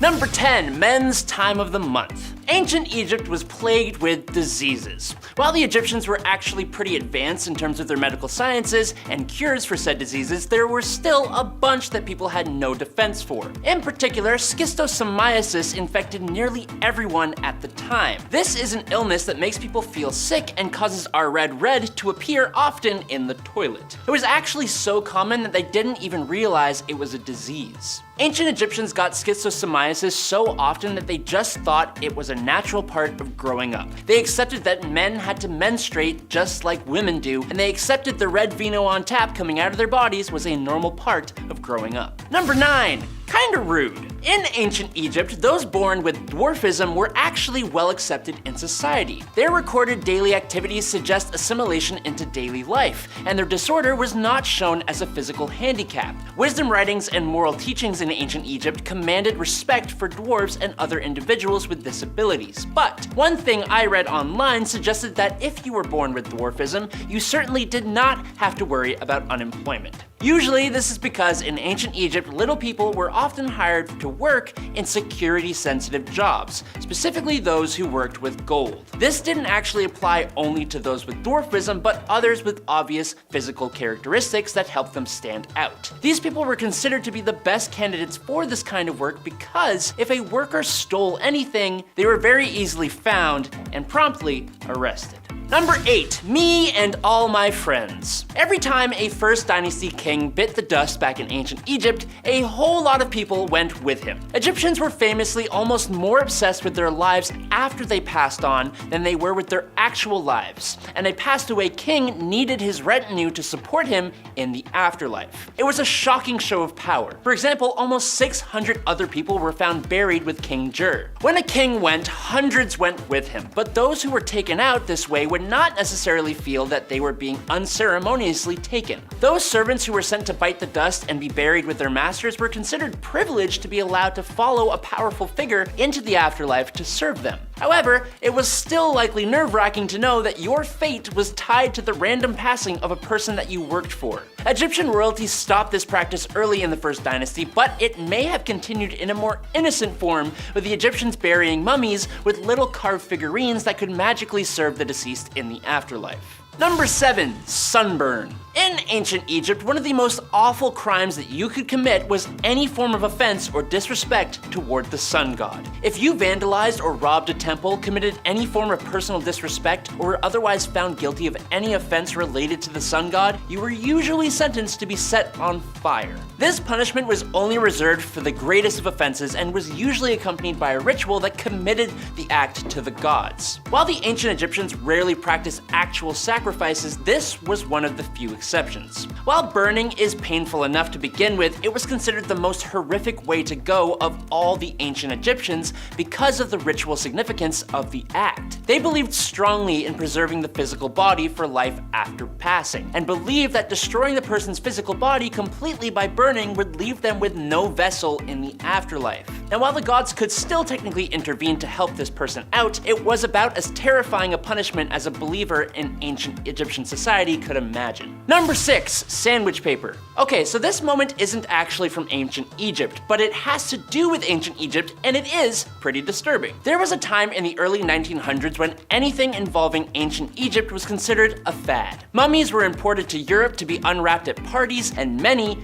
Number 10, men's time of the month. Ancient Egypt was plagued with diseases. While the Egyptians were actually pretty advanced in terms of their medical sciences and cures for said diseases, there were still a bunch that people had no defense for. In particular, schistosomiasis infected nearly everyone at the time. This is an illness that makes people feel sick and causes our red to appear often in the toilet. It was actually so common that they didn't even realize it was a disease. Ancient Egyptians got schistosomiasis so often that they just thought it was a natural part of growing up. They accepted that men had to menstruate just like women do, and they accepted the red vino on tap coming out of their bodies was a normal part of growing up. Number 9. Kinda rude. In ancient Egypt, those born with dwarfism were actually well accepted in society. Their recorded daily activities suggest assimilation into daily life, and their disorder was not shown as a physical handicap. Wisdom writings and moral teachings in ancient Egypt commanded respect for dwarves and other individuals with disabilities. But one thing I read online suggested that if you were born with dwarfism, you certainly did not have to worry about unemployment. Usually, this is because in ancient Egypt, little people were often hired to work in security-sensitive jobs, specifically those who worked with gold. This didn't actually apply only to those with dwarfism, but others with obvious physical characteristics that helped them stand out. These people were considered to be the best candidates for this kind of work because if a worker stole anything, they were very easily found and promptly arrested. Number 8, me and all my friends. Every time a First Dynasty king bit the dust back in ancient Egypt, a whole lot of people went with him. Egyptians were famously almost more obsessed with their lives after they passed on than they were with their actual lives, and a passed away king needed his retinue to support him in the afterlife. It was a shocking show of power. For example, almost 600 other people were found buried with King Jur. When a king went, hundreds went with him, but those who were taken out this way would not necessarily feel that they were being unceremoniously taken. Those servants who were sent to bite the dust and be buried with their masters were considered privileged to be allowed to follow a powerful figure into the afterlife to serve them. However, it was still likely nerve-wracking to know that your fate was tied to the random passing of a person that you worked for. Egyptian royalty stopped this practice early in the First Dynasty, but it may have continued in a more innocent form, with the Egyptians burying mummies with little carved figurines that could magically serve the deceased in the afterlife. Number 7, sunburn. In ancient Egypt, one of the most awful crimes that you could commit was any form of offense or disrespect toward the sun god. If you vandalized or robbed a temple, committed any form of personal disrespect, or were otherwise found guilty of any offense related to the sun god, you were usually sentenced to be set on fire. This punishment was only reserved for the greatest of offenses and was usually accompanied by a ritual that committed the act to the gods. While the ancient Egyptians rarely practiced actual sacrifices, this was one of the few exceptions. While burning is painful enough to begin with, it was considered the most horrific way to go of all the ancient Egyptians because of the ritual significance of the act. They believed strongly in preserving the physical body for life after passing, and believed that destroying the person's physical body completely by burning would leave them with no vessel in the afterlife. Now, while the gods could still technically intervene to help this person out, it was about as terrifying a punishment as a believer in ancient Egyptian society could imagine. Number 6, sandwich paper. Okay, so this moment isn't actually from ancient Egypt, but it has to do with ancient Egypt, and it is pretty disturbing. There was a time in the early 1900s when anything involving ancient Egypt was considered a fad. Mummies were imported to Europe to be unwrapped at parties, and many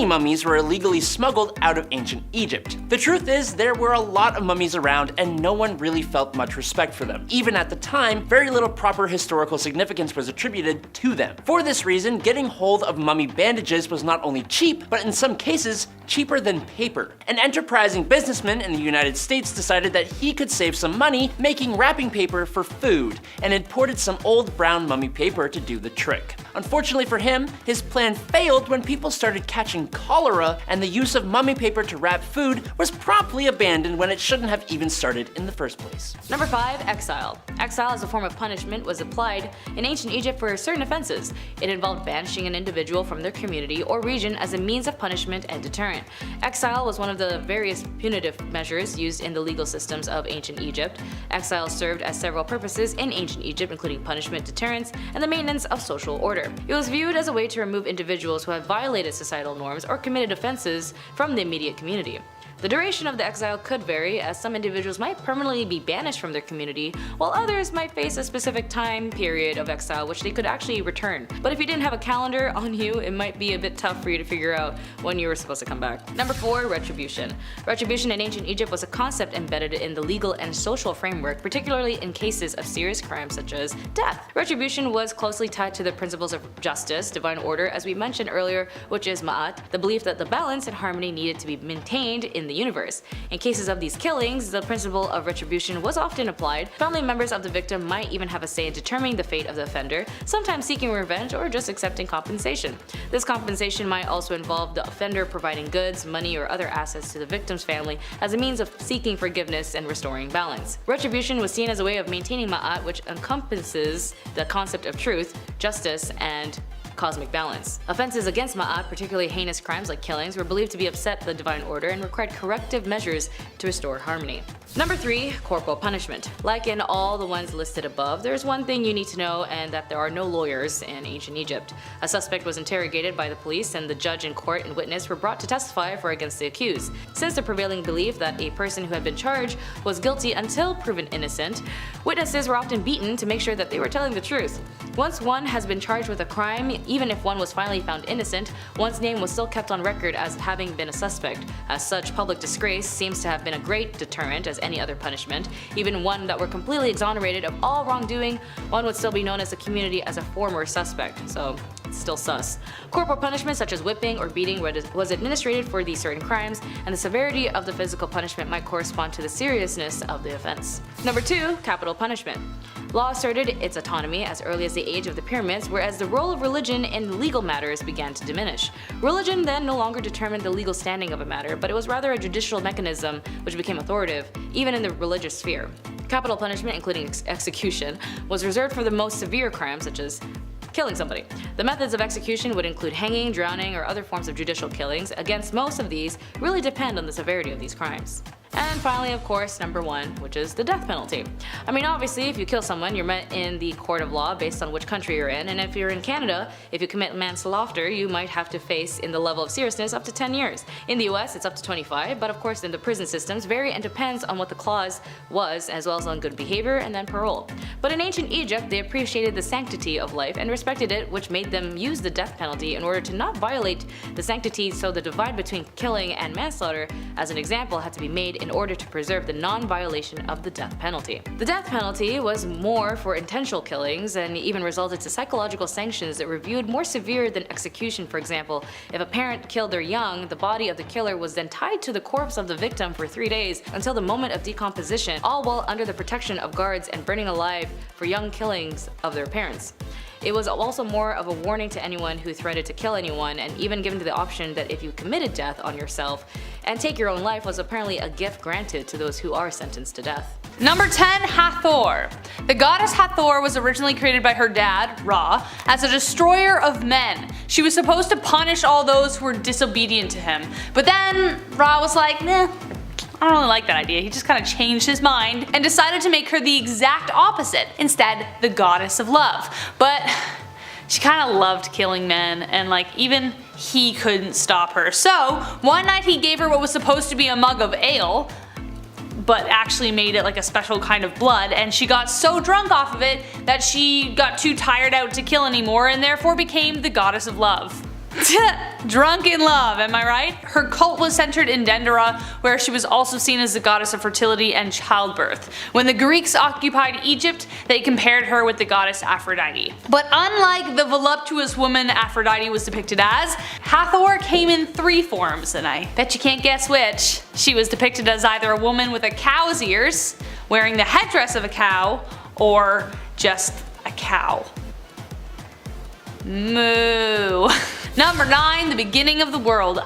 mummies were illegally smuggled out of ancient Egypt. The truth is, there were a lot of mummies around, and no one really felt much respect for them. Even at the time, very little proper historical significance was attributed to them. For this reason, getting hold of mummy bandages was not only cheap, but in some cases, cheaper than paper. An enterprising businessman in the United States decided that he could save some money making wrapping paper for food, and imported some old brown mummy paper to do the trick. Unfortunately for him, his plan failed when people started catching cholera, and the use of mummy paper to wrap food was promptly abandoned when it shouldn't have even started in the first place. Number 5, exile. Exile as a form of punishment was applied in ancient Egypt for certain offenses. It involved banishing an individual from their community or region as a means of punishment and deterrent. Exile was one of the various punitive measures used in the legal systems of ancient Egypt. Exile served as several purposes in ancient Egypt, including punishment, deterrence, and the maintenance of social order. It was viewed as a way to remove individuals who had violated societal norms or committed offenses from the immediate community. The duration of the exile could vary, as some individuals might permanently be banished from their community, while others might face a specific time period of exile which they could actually return. But if you didn't have a calendar on you, it might be a bit tough for you to figure out when you were supposed to come back. Number 4. Retribution. Retribution in ancient Egypt was a concept embedded in the legal and social framework, particularly in cases of serious crimes such as death. Retribution was closely tied to the principles of justice, divine order, as we mentioned earlier, which is ma'at, the belief that the balance and harmony needed to be maintained in the universe. In cases of these killings, the principle of retribution was often applied. Family members of the victim might even have a say in determining the fate of the offender, sometimes seeking revenge or just accepting compensation. This compensation might also involve the offender providing goods, money, or other assets to the victim's family as a means of seeking forgiveness and restoring balance. Retribution was seen as a way of maintaining ma'at, which encompasses the concept of truth, justice, and cosmic balance. Offenses against ma'at, particularly heinous crimes like killings, were believed to be upset the divine order and required corrective measures to restore harmony. Number 3. Corporal punishment. Like in all the ones listed above, there's one thing you need to know, and that there are no lawyers in ancient Egypt. A suspect was interrogated by the police, and the judge in court and witness were brought to testify for or against the accused. Since the prevailing belief that a person who had been charged was guilty until proven innocent, witnesses were often beaten to make sure that they were telling the truth. Once one has been charged with a crime, even if one was finally found innocent, one's name was still kept on record as having been a suspect. As such, public disgrace seems to have been a great deterrent as any other punishment. Even one that were completely exonerated of all wrongdoing, one would still be known as the community as a former suspect, so it's still sus. Corporal punishment such as whipping or beating was administered for these certain crimes, and the severity of the physical punishment might correspond to the seriousness of the offense. Number 2. Capital punishment. Law asserted its autonomy as early as the age of the pyramids, whereas the role of religion in legal matters began to diminish. Religion then no longer determined the legal standing of a matter, but it was rather a judicial mechanism which became authoritative, even in the religious sphere. Capital punishment, including execution, was reserved for the most severe crimes such as killing somebody. The methods of execution would include hanging, drowning, or other forms of judicial killings. Against most of these really depend on the severity of these crimes. And finally, of course, number 1, which is the death penalty. I mean, obviously, if you kill someone, you're met in the court of law based on which country you're in, and if you're in Canada, if you commit manslaughter, you might have to face, in the level of seriousness, up to 10 years. In the US, it's up to 25, but of course, in the prison systems vary and depends on what the clause was, as well as on good behavior and then parole. But in ancient Egypt, they appreciated the sanctity of life and respected it, which made them use the death penalty in order to not violate the sanctity, so the divide between killing and manslaughter, as an example, had to be made in order to preserve the non-violation of the death penalty. The death penalty was more for intentional killings and even resulted to psychological sanctions that were viewed more severe than execution. For example, if a parent killed their young, the body of the killer was then tied to the corpse of the victim for 3 days until the moment of decomposition, all while under the protection of guards and burning alive for young killings of their parents. It was also more of a warning to anyone who threatened to kill anyone, and even given the option that if you committed death on yourself and take your own life was apparently a gift granted to those who are sentenced to death. Number 10. Hathor. The goddess Hathor was originally created by her dad, Ra, as a destroyer of men. She was supposed to punish all those who were disobedient to him, but then Ra was like, nah, I don't really like that idea. He just kind of changed his mind and decided to make her the exact opposite, instead the goddess of love. But she kind of loved killing men, and like even he couldn't stop her. So one night he gave her what was supposed to be a mug of ale, but actually made it like a special kind of blood, and she got so drunk off of it that she got too tired out to kill anymore and therefore became the goddess of love. Drunk in love, am I right? Her cult was centered in Dendera, where she was also seen as the goddess of fertility and childbirth. When the Greeks occupied Egypt, they compared her with the goddess Aphrodite. But unlike the voluptuous woman Aphrodite was depicted as, Hathor came in 3 forms, and I bet you can't guess which. She was depicted as either a woman with a cow's ears, wearing the headdress of a cow, or just a cow. Moo. Number 9, the beginning of the world.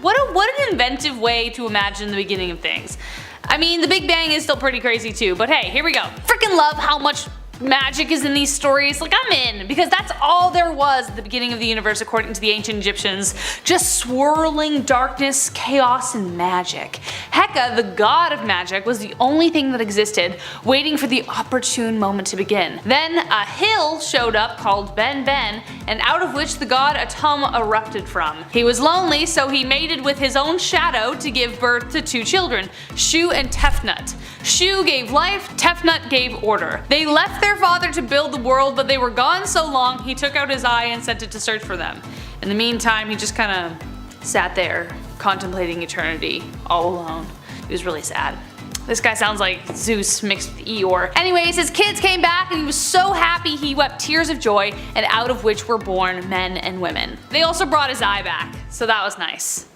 What an inventive way to imagine the beginning of things. I mean, the Big Bang is still pretty crazy too, but hey, here we go. Freaking love how much magic is in these stories, like I'm in, because that's all there was at the beginning of the universe according to the ancient Egyptians. Just swirling darkness, chaos, and magic. Heka, the god of magic, was the only thing that existed, waiting for the opportune moment to begin. Then a hill showed up called Ben Ben, and out of which the god Atum erupted from. He was lonely, so he mated with his own shadow to give birth to 2 children, Shu and Tefnut. Shu gave life, Tefnut gave order. They left their father to build the world, but they were gone so long he took out his eye and sent it to search for them. In the meantime, he just kinda sat there, contemplating eternity, all alone. He was really sad. This guy sounds like Zeus mixed with Eeyore. Anyways, his kids came back and he was so happy he wept tears of joy, and out of which were born men and women. They also brought his eye back, so that was nice.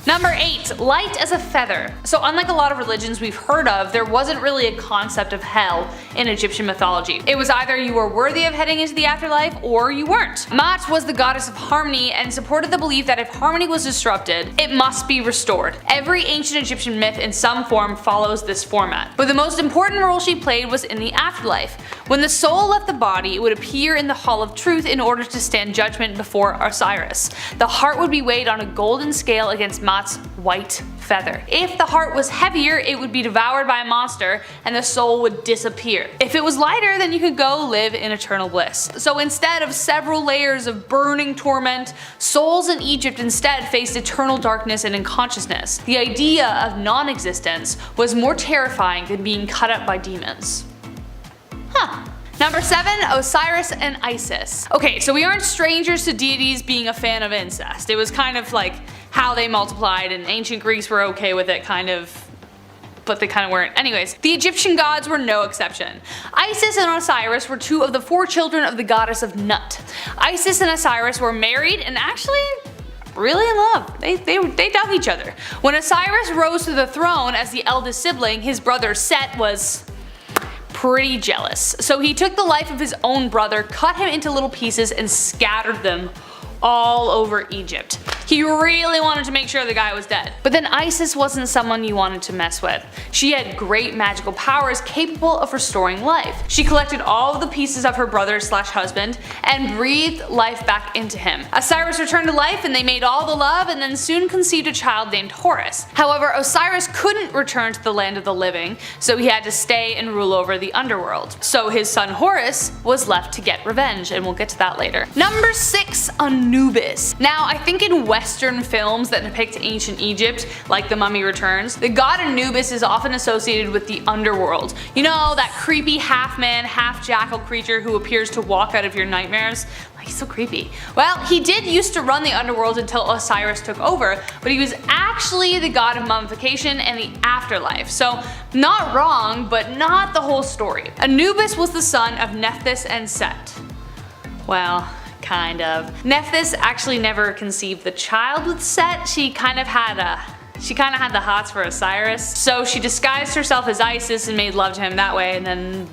Number 8. Light as a feather. So unlike a lot of religions we've heard of, there wasn't really a concept of hell in Egyptian mythology. It was either you were worthy of heading into the afterlife or you weren't. Mat was the goddess of harmony and supported the belief that if harmony was disrupted, it must be restored. Every ancient Egyptian myth in some form follows this format. But the most important role she played was in the afterlife. When the soul left the body, it would appear in the Hall of Truth in order to stand judgment before Osiris. The heart would be weighed on a golden scale against Mat's white feather. If the heart was heavier, it would be devoured by a monster and the soul would disappear. If it was lighter, then you could go live in eternal bliss. So instead of several layers of burning torment, souls in Egypt instead faced eternal darkness and unconsciousness. The idea of non-existence was more terrifying than being cut up by demons. Number 7. Osiris and Isis. Okay, so we aren't strangers to deities being a fan of incest. It was kind of like how they multiplied, and ancient Greeks were okay with it, kind of, but they kind of weren't. Anyways, the Egyptian gods were no exception. Isis and Osiris were 2 of the 4 children of the goddess of Nut. Isis and Osiris were married and actually really in love. They dug each other. When Osiris rose to the throne as the eldest sibling, his brother Seth was pretty jealous. So he took the life of his own brother, cut him into little pieces, and scattered them all over Egypt. He really wanted to make sure the guy was dead. But then Isis wasn't someone you wanted to mess with. She had great magical powers capable of restoring life. She collected all of the pieces of her brother/husband and breathed life back into him. Osiris returned to life and they made all the love and then soon conceived a child named Horus. However, Osiris couldn't return to the land of the living, so he had to stay and rule over the underworld. So his son Horus was left to get revenge, and we'll get to that later. Number 6. Anubis. Now, I think in Western films that depict ancient Egypt, like The Mummy Returns, the god Anubis is often associated with the underworld. You know, that creepy half-man, half-jackal creature who appears to walk out of your nightmares? Like, he's so creepy. Well, he did used to run the underworld until Osiris took over, but he was actually the god of mummification and the afterlife. So, not wrong, but not the whole story. Anubis was the son of Nephthys and Set. Well, kind of. Nephthys actually never conceived the child with Set. She kind of had the hots for Osiris, so she disguised herself as Isis and made love to him that way, and then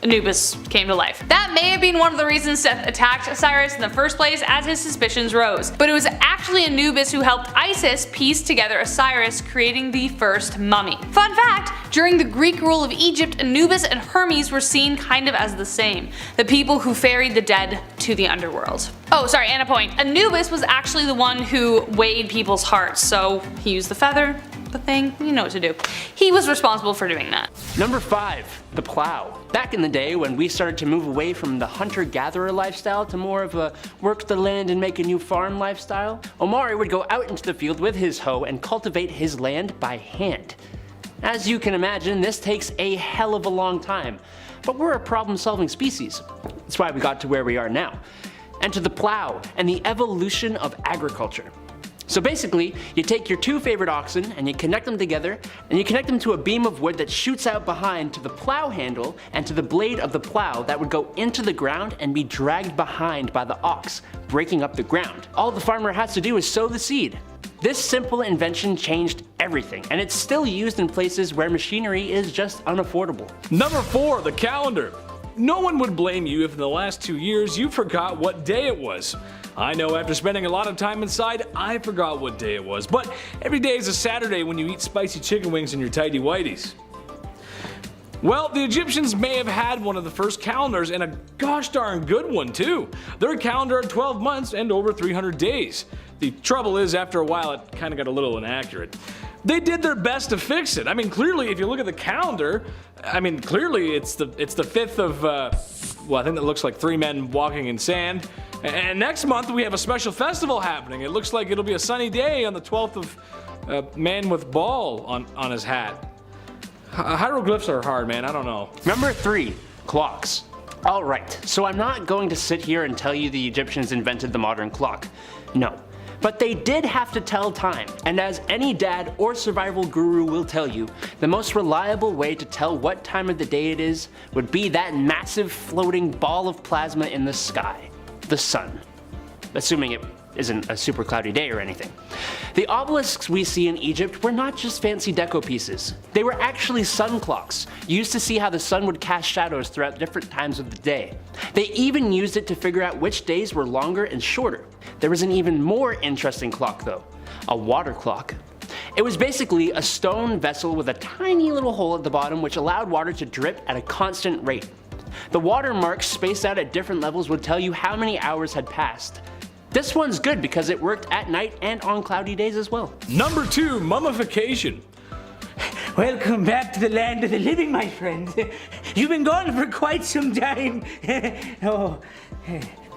Anubis came to life. That may have been one of the reasons Seth attacked Osiris in the first place, as his suspicions rose. But it was actually Anubis who helped Isis piece together Osiris, creating the first mummy. Fun fact, during the Greek rule of Egypt, Anubis and Hermes were seen kind of as the same, the people who ferried the dead to the underworld. Oh, sorry, and a point. Anubis was actually the one who weighed people's hearts, so he used the feather, the thing, you know what to do. He was responsible for doing that. Number 5. The Plow. Back in the day when we started to move away from the hunter-gatherer lifestyle to more of a work the land and make a new farm lifestyle, Omari would go out into the field with his hoe and cultivate his land by hand. As you can imagine, this takes a hell of a long time, but we're a problem-solving species. That's why we got to where we are now. Enter the plow and the evolution of agriculture. So basically, you take your 2 favorite oxen and you connect them together, and you connect them to a beam of wood that shoots out behind to the plow handle and to the blade of the plow that would go into the ground and be dragged behind by the ox, breaking up the ground. All the farmer has to do is sow the seed. This simple invention changed everything, and it's still used in places where machinery is just unaffordable. Number 4. The calendar. No one would blame you if in the last 2 years you forgot what day it was. I know after spending a lot of time inside, I forgot what day it was, but every day is a Saturday when you eat spicy chicken wings and your tighty whities. Well, the Egyptians may have had one of the first calendars, and a gosh darn good one too. Their calendar had 12 months and over 300 days. The trouble is, after a while, it kind of got a little inaccurate. They did their best to fix it. I mean, clearly, if you look at the calendar, clearly it's the 5th of, well, I think that looks like 3 men walking in sand. And next month we have a special festival happening. It looks like it'll be a sunny day on the 12th of man with ball on his hat. Hieroglyphs are hard, man. I don't know. Number 3, clocks. Alright, so I'm not going to sit here and tell you the Egyptians invented the modern clock. No. But they did have to tell time, and as any dad or survival guru will tell you, the most reliable way to tell what time of the day it is would be that massive floating ball of plasma in the sky, the sun. Assuming it isn't a super cloudy day or anything. The obelisks we see in Egypt were not just fancy deco pieces. They were actually sun clocks, used to see how the sun would cast shadows throughout different times of the day. They even used it to figure out which days were longer and shorter. There was an even more interesting clock though, a water clock. It was basically a stone vessel with a tiny little hole at the bottom which allowed water to drip at a constant rate. The water marks spaced out at different levels would tell you how many hours had passed. This one's good because it worked at night and on cloudy days as well. Number 2, mummification. Welcome back to the land of the living, my friend. You've been gone for quite some time. Oh.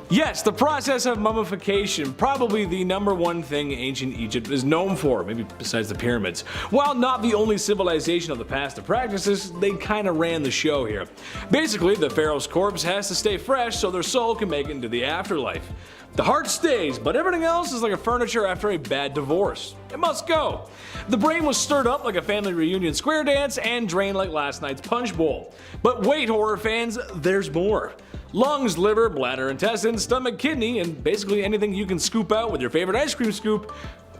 Yes, the process of mummification, probably the #1 thing ancient Egypt is known for, maybe besides the pyramids. While not the only civilization of the past to practice this, they kinda ran the show here. Basically, the pharaoh's corpse has to stay fresh so their soul can make it into the afterlife. The heart stays, but everything else is like a furniture after a bad divorce. It must go. The brain was stirred up like a family reunion square dance and drained like last night's punch bowl. But wait, horror fans, there's more. Lungs, liver, bladder, intestines, stomach, kidney, and basically anything you can scoop out with your favorite ice cream scoop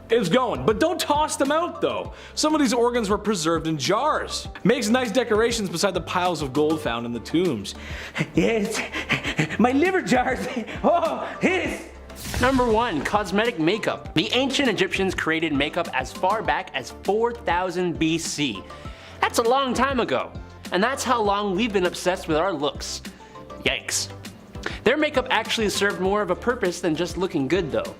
is going. But don't toss them out though. Some of these organs were preserved in jars. Makes nice decorations beside the piles of gold found in the tombs. Yes, my liver jars. Oh, yes. Number 1, cosmetic makeup. The ancient Egyptians created makeup as far back as 4000 BC. That's a long time ago. And that's how long we've been obsessed with our looks. Yikes. Their makeup actually served more of a purpose than just looking good though.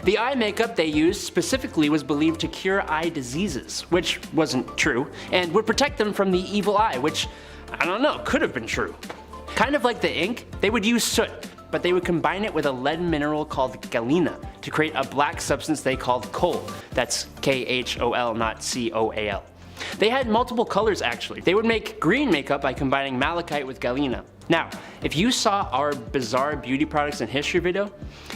The eye makeup they used specifically was believed to cure eye diseases, which wasn't true, and would protect them from the evil eye, which, I don't know, could have been true. Kind of like the ink, they would use soot, but they would combine it with a lead mineral called galena to create a black substance they called kohl. That's K-H-O-L, not C-O-A-L. They had multiple colors actually. They would make green makeup by combining malachite with galena. Now, if you saw our bizarre beauty products and history video,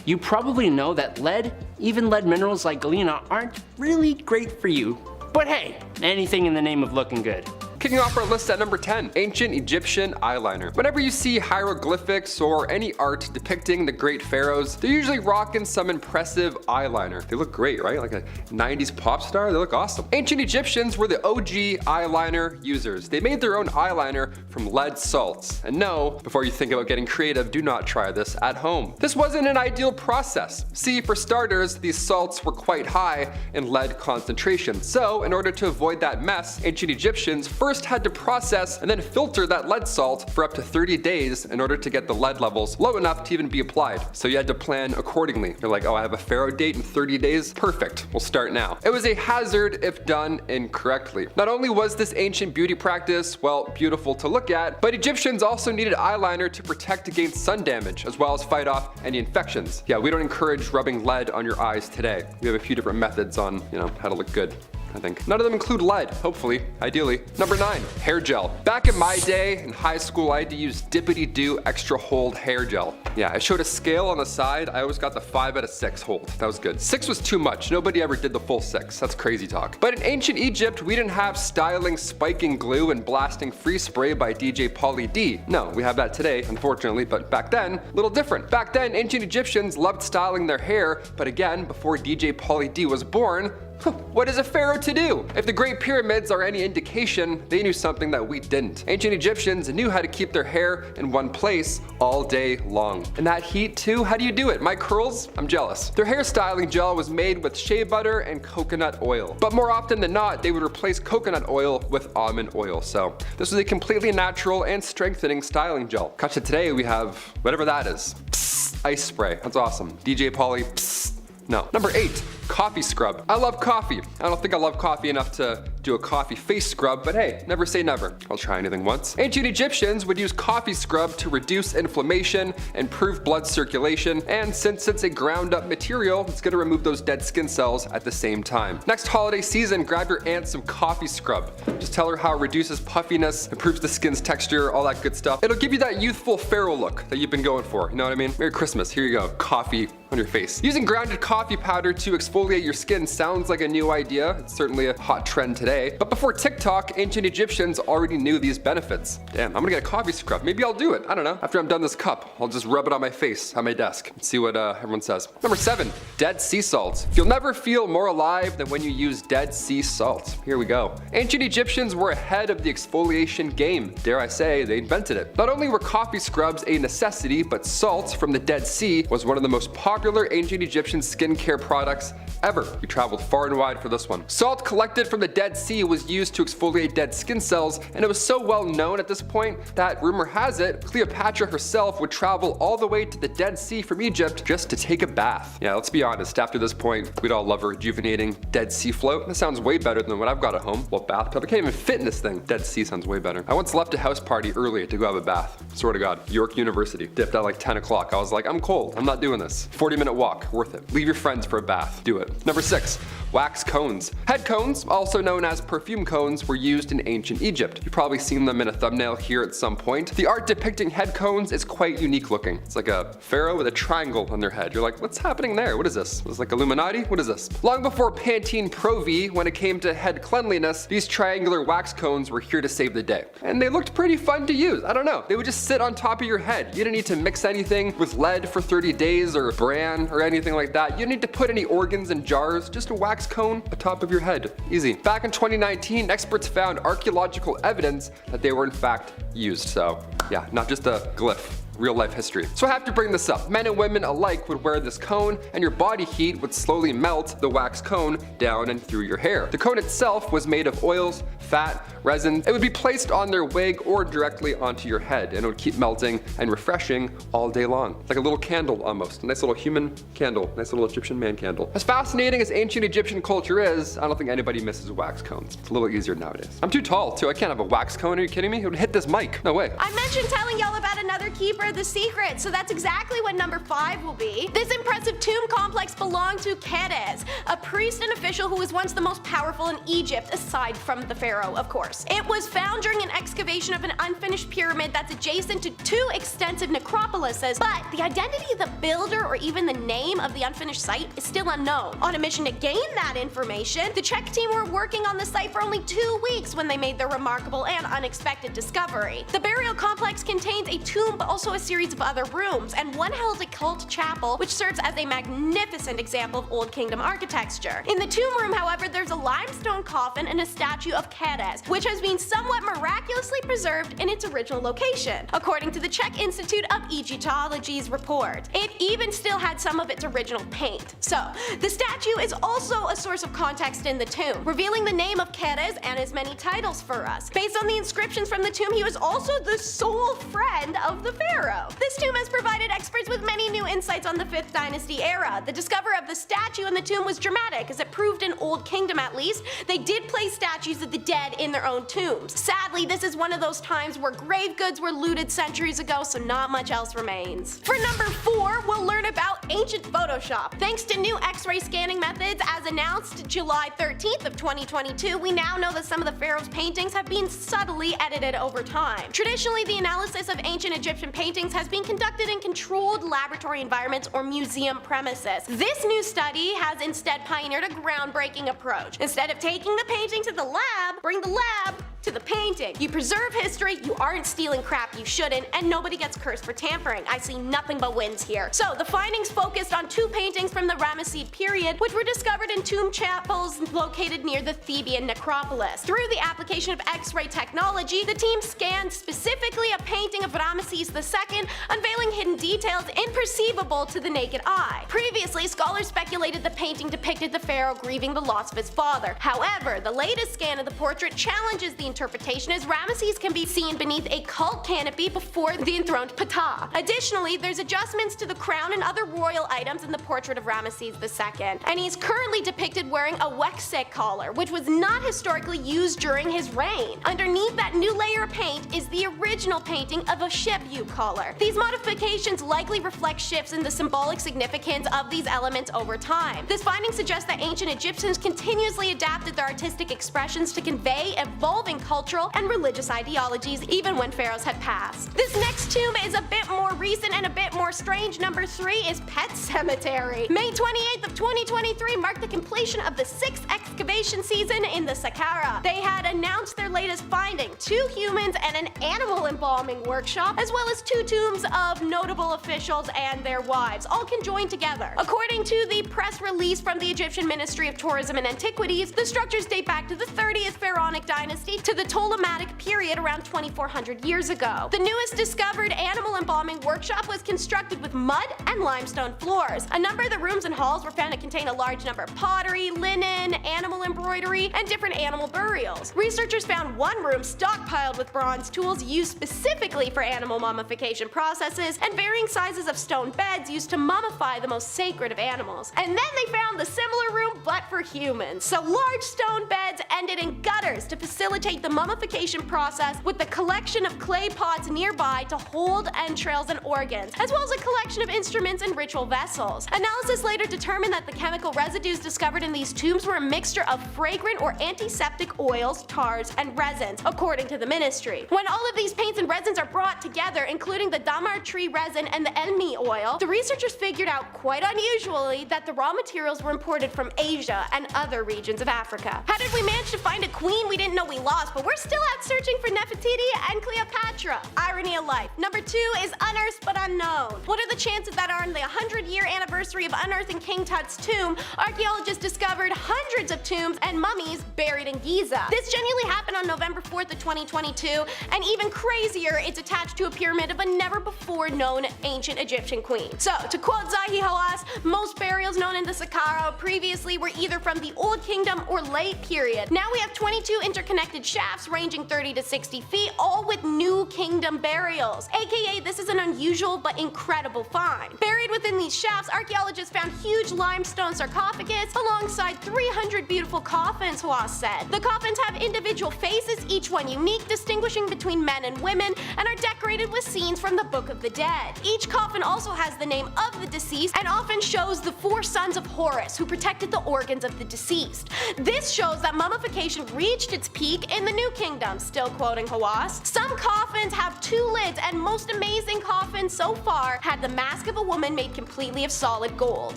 you probably know that lead, even lead minerals like galena, aren't really great for you. But hey, anything in the name of looking good. Kicking off our list at number 10, ancient Egyptian eyeliner. Whenever you see hieroglyphics or any art depicting the great pharaohs, they're usually rocking some impressive eyeliner. They look great, right? Like a 90s pop star, they look awesome. Ancient Egyptians were the OG eyeliner users. They made their own eyeliner from lead salts. And no, before you think about getting creative, do not try this at home. This wasn't an ideal process. See, for starters, these salts were quite high in lead concentration. So, in order to avoid that mess, ancient Egyptians first had to process and then filter that lead salt for up to 30 days in order to get the lead levels low enough to even be applied. So you had to plan accordingly. You're like, oh, I have a pharaoh date in 30 days? Perfect, we'll start now. It was a hazard if done incorrectly. Not only was this ancient beauty practice, well, beautiful to look at, but Egyptians also needed eyeliner to protect against sun damage, as well as fight off any infections. Yeah, we don't encourage rubbing lead on your eyes today. We have a few different methods on, how to look good. I think. None of them include lead, hopefully, ideally. Number 9, hair gel. Back in my day, in high school, I had to use Dippity-Doo Extra Hold hair gel. Yeah, I showed a scale on the side. I always got the 5 out of 6 hold. That was good. 6 was too much. Nobody ever did the full 6. That's crazy talk. But in ancient Egypt, we didn't have styling spiking glue and blasting free spray by DJ Pauly D. No, we have that today, unfortunately, but back then, a little different. Back then, ancient Egyptians loved styling their hair, but again, before DJ Pauly D was born, What is a pharaoh to do? If the Great Pyramids are any indication, they knew something that we didn't. Ancient Egyptians knew how to keep their hair in one place all day long. And that heat too, how do you do it? My curls? I'm jealous. Their hairstyling gel was made with shea butter and coconut oil. But more often than not, they would replace coconut oil with almond oil. So this was a completely natural and strengthening styling gel. Cut to today, we have whatever that is. Psst, ice spray. That's awesome. DJ Polly, psst. No. Number 8, coffee scrub. I love coffee. I don't think I love coffee enough to do a coffee face scrub, but hey, never say never. I'll try anything once. Ancient Egyptians would use coffee scrub to reduce inflammation, improve blood circulation, and since it's a ground up material, it's gonna remove those dead skin cells at the same time. Next holiday season, grab your aunt some coffee scrub. Just tell her how it reduces puffiness, improves the skin's texture, all that good stuff. It'll give you that youthful pharaoh look that you've been going for, you know what I mean? Merry Christmas, here you go, coffee on your face. Using grounded coffee powder to exfoliate your skin sounds like a new idea. It's certainly a hot trend today. But before TikTok, ancient Egyptians already knew these benefits. Damn, I'm gonna get a coffee scrub. Maybe I'll do it. I don't know. After I'm done this cup, I'll just rub it on my face at my desk and see what everyone says. Number 7, dead sea salt. You'll never feel more alive than when you use dead sea salt. Here we go. Ancient Egyptians were ahead of the exfoliation game. Dare I say, they invented it. Not only were coffee scrubs a necessity, but salt from the Dead Sea was one of the most popular ancient Egyptian skincare products ever. We traveled far and wide for this one. Salt collected from the Dead Sea was used to exfoliate dead skin cells, and it was so well known at this point that rumor has it, Cleopatra herself would travel all the way to the Dead Sea from Egypt just to take a bath. Yeah, let's be honest, after this point, we'd all love a rejuvenating Dead Sea float. That sounds way better than what I've got at home. Well, bathtub, I can't even fit in this thing. Dead Sea sounds way better. I once left a house party early to go have a bath. Swear to God. York University. Dipped at like 10 o'clock. I was like, I'm cold. I'm not doing this. 40-minute walk. Worth it. Leave your friends for a bath. Do it. Number 6, wax cones. Head cones, also known as perfume cones, were used in ancient Egypt. You've probably seen them in a thumbnail here at some point. The art depicting head cones is quite unique looking. It's like a pharaoh with a triangle on their head. You're like, what's happening there? What is this? Is this like Illuminati? What is this? Long before Pantene Pro V, when it came to head cleanliness, these triangular wax cones were here to save the day. And they looked pretty fun to use. I don't know. They would just sit on top of your head. You didn't need to mix anything with lead for 30 days or bran or anything like that. You didn't need to put any organs in jars. Just a wax cone atop of your head. Easy. Back in 2019, experts found archaeological evidence that they were in fact used. So yeah, not just a glyph. Real life history. So I have to bring this up. Men and women alike would wear this cone, and your body heat would slowly melt the wax cone down and through your hair. The cone itself was made of oils, fat, resin. It would be placed on their wig or directly onto your head, and it would keep melting and refreshing all day long. It's like a little candle almost. A nice little human candle. Nice little Egyptian man candle. As fascinating as ancient Egyptian culture is, I don't think anybody misses wax cones. It's a little easier nowadays. I'm too tall too. I can't have a wax cone. Are you kidding me? It would hit this mic. No way. I mentioned telling y'all about another keeper of the secret, so that's exactly what number 5 will be. This impressive tomb complex belonged to Xerxes, a priest and official who was once the most powerful in Egypt, aside from the pharaoh, of course. It was found during an excavation of an unfinished pyramid that's adjacent to 2 extensive necropolises, but the identity of the builder or even the name of the unfinished site is still unknown. On a mission to gain that information, the Czech team were working on the site for only 2 weeks when they made their remarkable and unexpected discovery. The burial complex contains a tomb but also a series of other rooms, and one held a cult chapel which serves as a magnificent example of Old Kingdom architecture. In the tomb room, however, there's a limestone coffin and a statue of Xerxes, which has been somewhat miraculously preserved in its original location, according to the Czech Institute of Egyptology's report. It even still had some of its original paint. So, the statue is also a source of context in the tomb, revealing the name of Xerxes and his many titles for us. Based on the inscriptions from the tomb, he was also the sole friend of the pharaoh. This tomb has provided experts with many new insights on the 5th Dynasty era. The discovery of the statue in the tomb was dramatic, as it proved in Old Kingdom at least, they did place statues of the dead in their own tombs. Sadly, this is one of those times where grave goods were looted centuries ago, so not much else remains. For number 4, we'll learn about ancient Photoshop. Thanks to new X-ray scanning methods as announced July 13th of 2022, we now know that some of the pharaoh's paintings have been subtly edited over time. Traditionally, the analysis of ancient Egyptian paintings has been conducted in controlled laboratory environments or museum premises. This new study has instead pioneered a groundbreaking approach. Instead of taking the painting to the lab, bring the lab to to the painting. You preserve history, you aren't stealing crap you shouldn't, and nobody gets cursed for tampering. I see nothing but wins here. So the findings focused on 2 paintings from the Ramessid period, which were discovered in tomb chapels located near the Theban necropolis. Through the application of X-ray technology, the team scanned specifically a painting of Ramesses II, unveiling hidden details imperceivable to the naked eye. Previously, scholars speculated the painting depicted the pharaoh grieving the loss of his father. However, the latest scan of the portrait challenges the interpretation, as Ramesses can be seen beneath a cult canopy before the enthroned Ptah. Additionally, there's adjustments to the crown and other royal items in the portrait of Ramesses II, and he's currently depicted wearing a Wexek collar, which was not historically used during his reign. Underneath that new layer of paint is the original painting of a Shebu collar. These modifications likely reflect shifts in the symbolic significance of these elements over time. This finding suggests that ancient Egyptians continuously adapted their artistic expressions to convey evolving cultural and religious ideologies even when pharaohs had passed. This next tomb is a bit more recent and a bit more strange. Number 3 is Pet Cemetery. May 28th of 2023 marked the completion of the 6th excavation season in the Saqqara. They had announced their latest finding: 2 humans and an animal embalming workshop, as well as 2 tombs of notable officials and their wives, all conjoined together. According to the press release from the Egyptian Ministry of Tourism and Antiquities, the structures date back to the 30th pharaonic dynasty to the Ptolemaic period around 2400 years ago. The newest discovered animal embalming workshop was constructed with mud and limestone floors. A number of the rooms and halls were found to contain a large number of pottery, linen, animal embroidery, and different animal burials. Researchers found one room stockpiled with bronze tools used specifically for animal mummification processes, and varying sizes of stone beds used to mummify the most sacred of animals. And then they found the similar room but for humans. So large stone beds ended in gutters to facilitate the mummification process, with the collection of clay pots nearby to hold entrails and organs, as well as a collection of instruments and ritual vessels. Analysis later determined that the chemical residues discovered in these tombs were a mixture of fragrant or antiseptic oils, tars, and resins, according to the ministry. When all of these paints and resins are brought together, including the damar tree resin and the enmi oil, the researchers figured out, quite unusually, that the raw materials were imported from Asia and other regions of Africa. How did we manage to find a queen we didn't know we lost, but we're still out searching for Nefertiti and Cleopatra? Irony of life. Number 2 is Unearthed but Unknown. What are the chances that on the 100-year anniversary of unearthing King Tut's tomb, archaeologists discovered hundreds of tombs and mummies buried in Giza? This genuinely happened on November 4th of 2022, and even crazier, it's attached to a pyramid of a never-before-known ancient Egyptian queen. So, to quote Zahi Hawass, most burials known in the Saqqara previously were either from the Old Kingdom or late period. Now we have 22 interconnected shafts ranging 30 to 60 feet, all with New Kingdom burials. AKA, this is an unusual but incredible find. Buried within these shafts, archaeologists found huge limestone sarcophagus alongside 300 beautiful coffins, Hawass said. The coffins have individual faces, each one unique, distinguishing between men and women, and are decorated with scenes from the Book of the Dead. Each coffin also has the name of the deceased and often shows the 4 sons of Horus who protected the organs of the deceased. This shows that mummification reached its peak in the New Kingdom, still quoting Hawass. Some coffins have 2 lids, and most amazing coffins so far had the mask of a woman made completely of solid gold.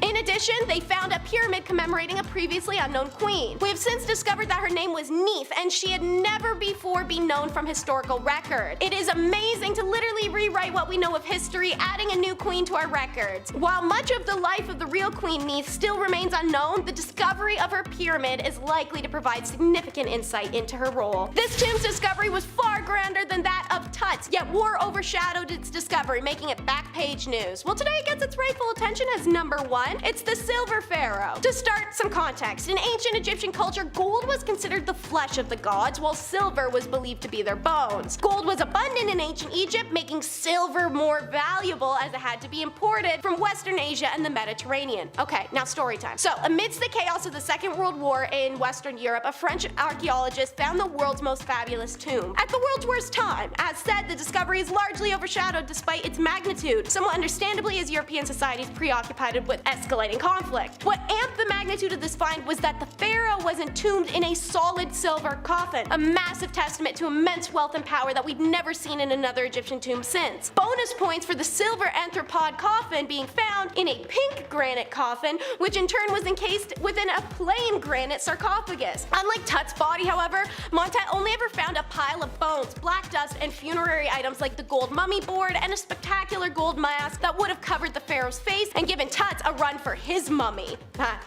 In addition, they found a pyramid commemorating a previously unknown queen. We have since discovered that her name was Neith, and she had never before been known from historical record. It is amazing to literally rewrite what we know of history, adding a new queen to our records. While much of the life of the real Queen Neith still remains unknown, the discovery of her pyramid is likely to provide significant insight into her role. This tomb's discovery was far grander than that of Tut's, yet war overshadowed its discovery, making it back page news. Well, today it gets its rightful attention as number 1. It's the Silver Pharaoh. To start some context, in ancient Egyptian culture, gold was considered the flesh of the gods, while silver was believed to be their bones. Gold was abundant in ancient Egypt, making silver more valuable as it had to be imported from Western Asia and the Mediterranean. Okay, now story time. So, amidst the chaos of the Second World War in Western Europe, a French archaeologist found the world's most fabulous tomb. At the world's worst time. As said, the discovery is largely overshadowed despite its magnitude, somewhat understandably as European societies preoccupied with escalating conflict. What amped the magnitude of this find was that the pharaoh was entombed in a solid silver coffin, a massive testament to immense wealth and power that we'd never seen in another Egyptian tomb since. Bonus points for the silver anthropod coffin being found in a pink granite coffin, which in turn was encased within a plain granite sarcophagus. Unlike Tut's body, however, Montet only ever found found a pile of bones, black dust, and funerary items like the gold mummy board and a spectacular gold mask that would have covered the pharaoh's face and given Tut a run for his mummy.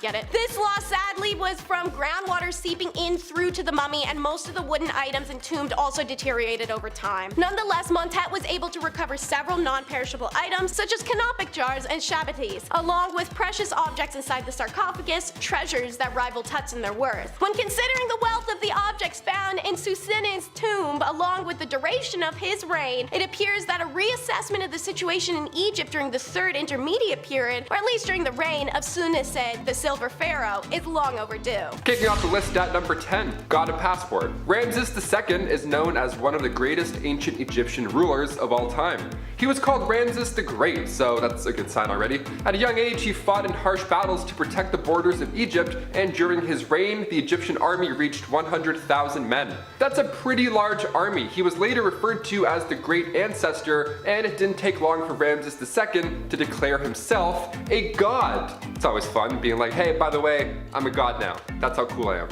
Get it? This loss sadly was from groundwater seeping in through to the mummy, and most of the wooden items entombed also deteriorated over time. Nonetheless, Montet was able to recover several non-perishable items such as canopic jars and shabatis, along with precious objects inside the sarcophagus, treasures that rival Tut's in their worth. When considering the wealth of the objects found in Susin's tomb, along with the duration of his reign, it appears that a reassessment of the situation in Egypt during the third intermediate period, or at least during the reign of Sunised, the Silver Pharaoh, is long overdue. Kicking off the list at number 10, got a passport. Ramses II is known as one of the greatest ancient Egyptian rulers of all time. He was called Ramses the Great, so that's a good sign already. At a young age, he fought in harsh battles to protect the borders of Egypt, and during his reign, the Egyptian army reached 100,000 men. That's a pretty large army. He was later referred to as the Great Ancestor, and it didn't take long for Ramses II to declare himself a god. It's always fun being like, hey, by the way, I'm a god now. That's how cool I am.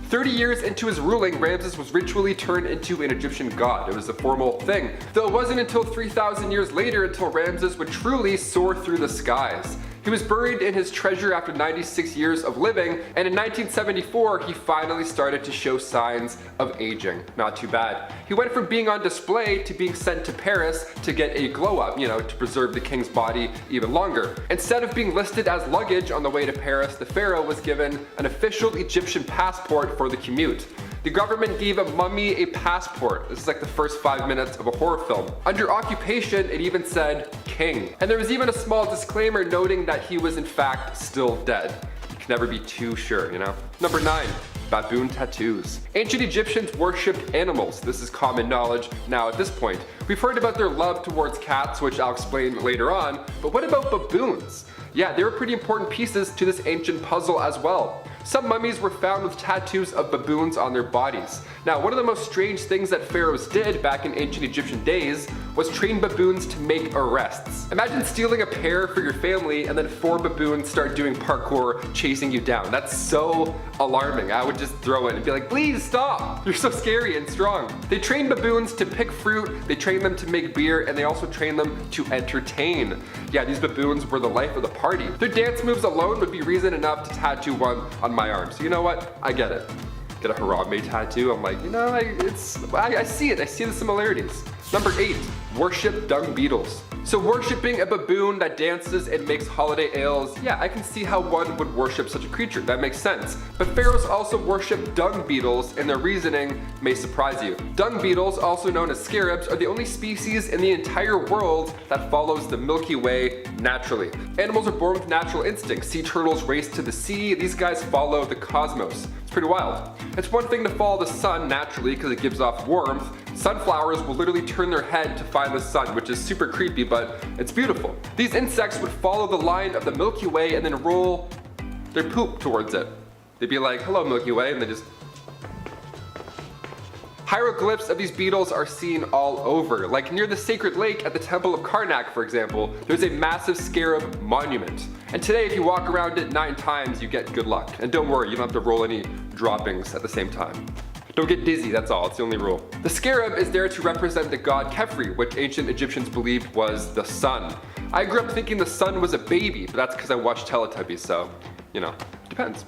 30 years into his ruling, Ramses was ritually turned into an Egyptian god. It was a formal thing, though it wasn't until 3,000 years later until Ramses would truly soar through the skies. He was buried in his treasure after 96 years of living, and in 1974 he finally started to show signs of aging. Not too bad. He went from being on display to being sent to Paris to get a glow up, to preserve the king's body even longer. Instead of being listed as luggage on the way to Paris, the pharaoh was given an official Egyptian passport for the commute. The government gave a mummy a passport. This is like the first 5 minutes of a horror film. Under occupation, it even said king. And there was even a small disclaimer noting that he was in fact still dead. You can never be too sure, Number 9. Baboon tattoos. Ancient Egyptians worshipped animals. This is common knowledge now at this point. We've heard about their love towards cats, which I'll explain later on, but what about baboons? Yeah, they were pretty important pieces to this ancient puzzle as well. Some mummies were found with tattoos of baboons on their bodies. Now, one of the most strange things that pharaohs did back in ancient Egyptian days was train baboons to make arrests. Imagine stealing a pair for your family and then 4 baboons start doing parkour chasing you down. That's so alarming. I would just throw it and be like, please stop. You're so scary and strong. They trained baboons to pick fruit, they trained them to make beer, and they also trained them to entertain. Yeah, these baboons were the life of the party. Their dance moves alone would be reason enough to tattoo one on my arm. So you know what? I get it. Get a Harambe tattoo. I'm like, I see it. I see the similarities. Number 8, worship dung beetles. So worshipping a baboon that dances and makes holiday ales, yeah, I can see how one would worship such a creature. That makes sense. But pharaohs also worship dung beetles, and their reasoning may surprise you. Dung beetles, also known as scarabs, are the only species in the entire world that follows the Milky Way naturally. Animals are born with natural instincts. Sea turtles race to the sea. These guys follow the cosmos. It's pretty wild. It's one thing to follow the sun naturally because it gives off warmth. Sunflowers will literally turn their head to find the sun, which is super creepy, but it's beautiful. These insects would follow the line of the Milky Way and then roll their poop towards it. They'd be like, hello Milky Way, and they just... Hieroglyphs of these beetles are seen all over. Like near the sacred lake at the Temple of Karnak, for example, there's a massive scarab monument. And today, if you walk around it 9 times, you get good luck. And don't worry, you don't have to roll any droppings at the same time. Don't get dizzy, that's all, it's the only rule. The scarab is there to represent the god Khepri, which ancient Egyptians believed was the sun. I grew up thinking the sun was a baby, but that's because I watched Teletubbies, so, depends.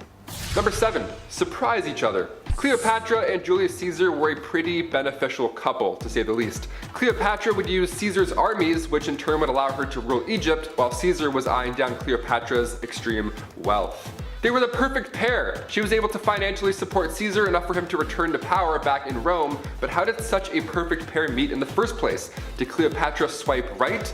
Number 7, surprise each other. Cleopatra and Julius Caesar were a pretty beneficial couple, to say the least. Cleopatra would use Caesar's armies, which in turn would allow her to rule Egypt, while Caesar was eyeing down Cleopatra's extreme wealth. They were the perfect pair. She was able to financially support Caesar enough for him to return to power back in Rome, but how did such a perfect pair meet in the first place? Did Cleopatra swipe right?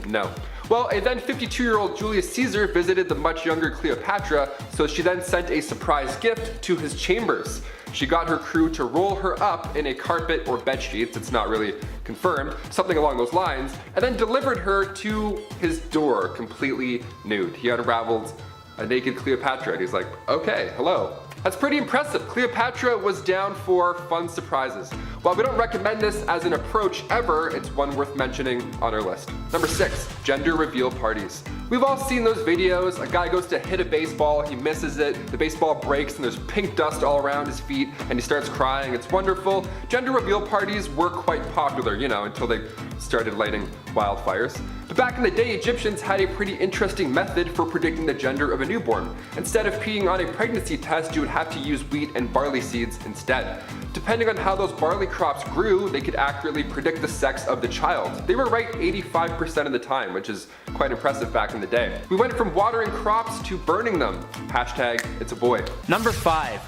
No. Well, a then 52-year-old Julius Caesar visited the much younger Cleopatra, so she then sent a surprise gift to his chambers. She got her crew to roll her up in a carpet or bed sheets, it's not really confirmed, something along those lines, and then delivered her to his door completely nude. He unraveled a naked Cleopatra and he's like, okay, hello. That's pretty impressive. Cleopatra was down for fun surprises. While we don't recommend this as an approach ever, it's one worth mentioning on our list. Number 6, gender reveal parties. We've all seen those videos. A guy goes to hit a baseball, he misses it, the baseball breaks and there's pink dust all around his feet and he starts crying. It's wonderful. Gender reveal parties were quite popular, you know, until they started lighting wildfires. But back in the day, Egyptians had a pretty interesting method for predicting the gender of a newborn. Instead of peeing on a pregnancy test, you would have to use wheat and barley seeds instead. Depending on how those barley crops grew, they could accurately predict the sex of the child. They were right 85% of the time, which is quite impressive back in the day. We went from watering crops to burning them. Hashtag it's a boy. Number 5.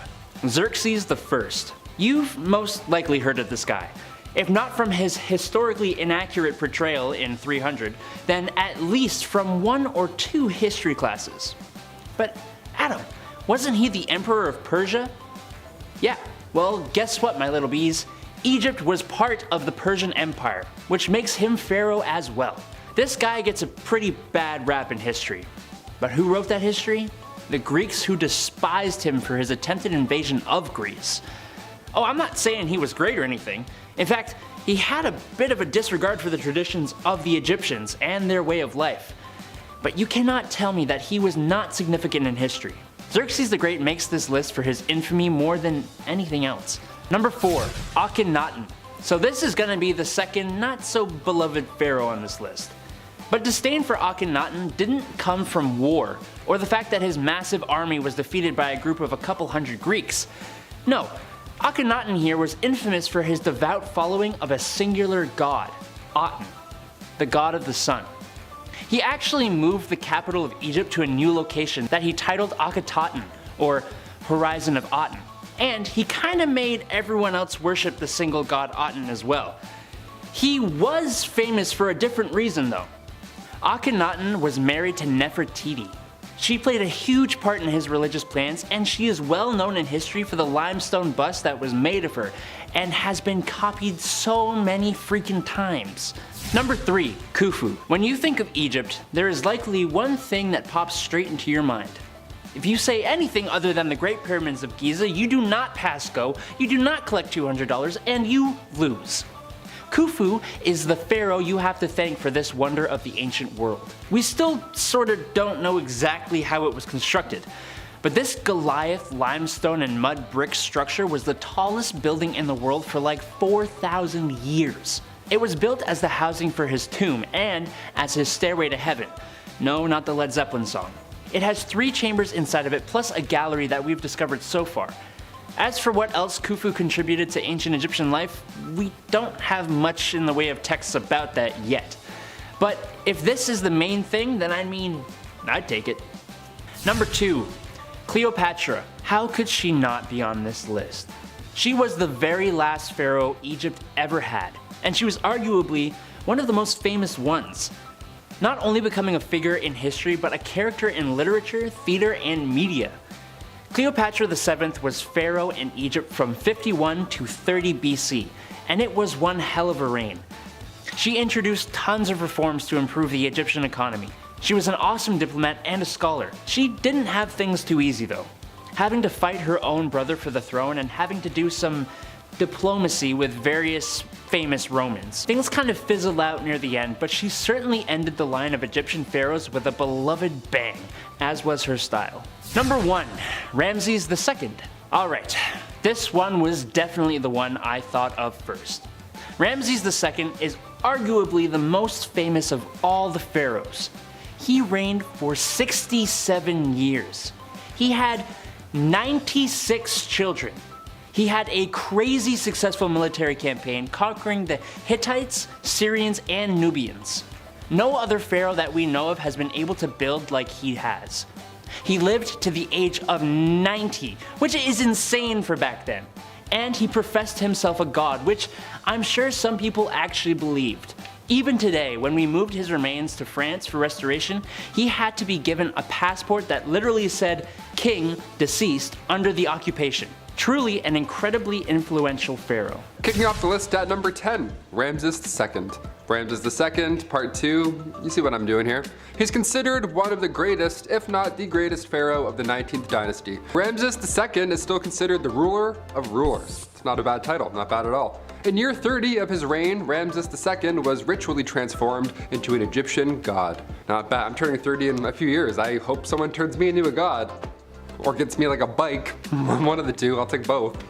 Xerxes I. You've most likely heard of this guy. If not from his historically inaccurate portrayal in 300, then at least from 1 or 2 history classes. But Adam, wasn't he the emperor of Persia? Yeah, well guess what my little bees? Egypt was part of the Persian Empire, which makes him pharaoh as well. This guy gets a pretty bad rap in history. But who wrote that history? The Greeks, who despised him for his attempted invasion of Greece. Oh, I'm not saying he was great or anything. In fact, he had a bit of a disregard for the traditions of the Egyptians and their way of life. But you cannot tell me that he was not significant in history. Xerxes the Great makes this list for his infamy more than anything else. Number 4, Akhenaten. So this is gonna be the second not so beloved pharaoh on this list. But disdain for Akhenaten didn't come from war, or the fact that his massive army was defeated by a group of a couple hundred Greeks. No, Akhenaten here was infamous for his devout following of a singular god, Aten, the god of the sun. He actually moved the capital of Egypt to a new location that he titled Akhetaten, or Horizon of Aten. And he kinda made everyone else worship the single god Aten as well. He was famous for a different reason though. Akhenaten was married to Nefertiti. She played a huge part in his religious plans, and she is well known in history for the limestone bust that was made of her, and has been copied so many freaking times. Number 3, Kufu. When you think of Egypt, there is likely one thing that pops straight into your mind. If you say anything other than the Great Pyramids of Giza, you do not pass go, you do not collect $200, and you lose. Kufu is the pharaoh you have to thank for this wonder of the ancient world. We still sorta don't know exactly how it was constructed, but this Goliath limestone and mud brick structure was the tallest building in the world for like 4,000 years. It was built as the housing for his tomb and as his stairway to heaven. No, not the Led Zeppelin song. It has 3 chambers inside of it plus a gallery that we've discovered so far. As for what else Kufu contributed to ancient Egyptian life, we don't have much in the way of texts about that yet. But if this is the main thing, then I mean, I'd take it. Number 2, Cleopatra. How could she not be on this list? She was the very last pharaoh Egypt ever had, and she was arguably one of the most famous ones. Not only becoming a figure in history, but a character in literature, theater, and media. Cleopatra VII was pharaoh in Egypt from 51 to 30 BC, and it was one hell of a reign. She introduced tons of reforms to improve the Egyptian economy. She was an awesome diplomat and a scholar. She didn't have things too easy though, having to fight her own brother for the throne and having to do some diplomacy with various famous Romans. Things kind of fizzled out near the end, but she certainly ended the line of Egyptian pharaohs with a beloved bang, as was her style. Number 1, Ramses II. Alright, this one was definitely the one I thought of first. Ramses II is arguably the most famous of all the pharaohs. He reigned for 67 years. He had 96 children. He had a crazy successful military campaign conquering the Hittites, Syrians, and Nubians. No other pharaoh that we know of has been able to build like he has. He lived to the age of 90, which is insane for back then. And he professed himself a god, which I'm sure some people actually believed. Even today, when we moved his remains to France for restoration, he had to be given a passport that literally said "King Deceased" under the occupation. Truly an incredibly influential pharaoh. Kicking off the list at number 10, Ramses II. Ramses II, part 2, you see what I'm doing here. He's considered one of the greatest, if not the greatest pharaoh of the 19th dynasty. Ramses II is still considered the ruler of rulers. It's not a bad title, not bad at all. In year 30 of his reign, Ramses II was ritually transformed into an Egyptian god. Not bad. I'm turning 30 in a few years. I hope someone turns me into a god. Or gets me like a bike. One of the two, I'll take both.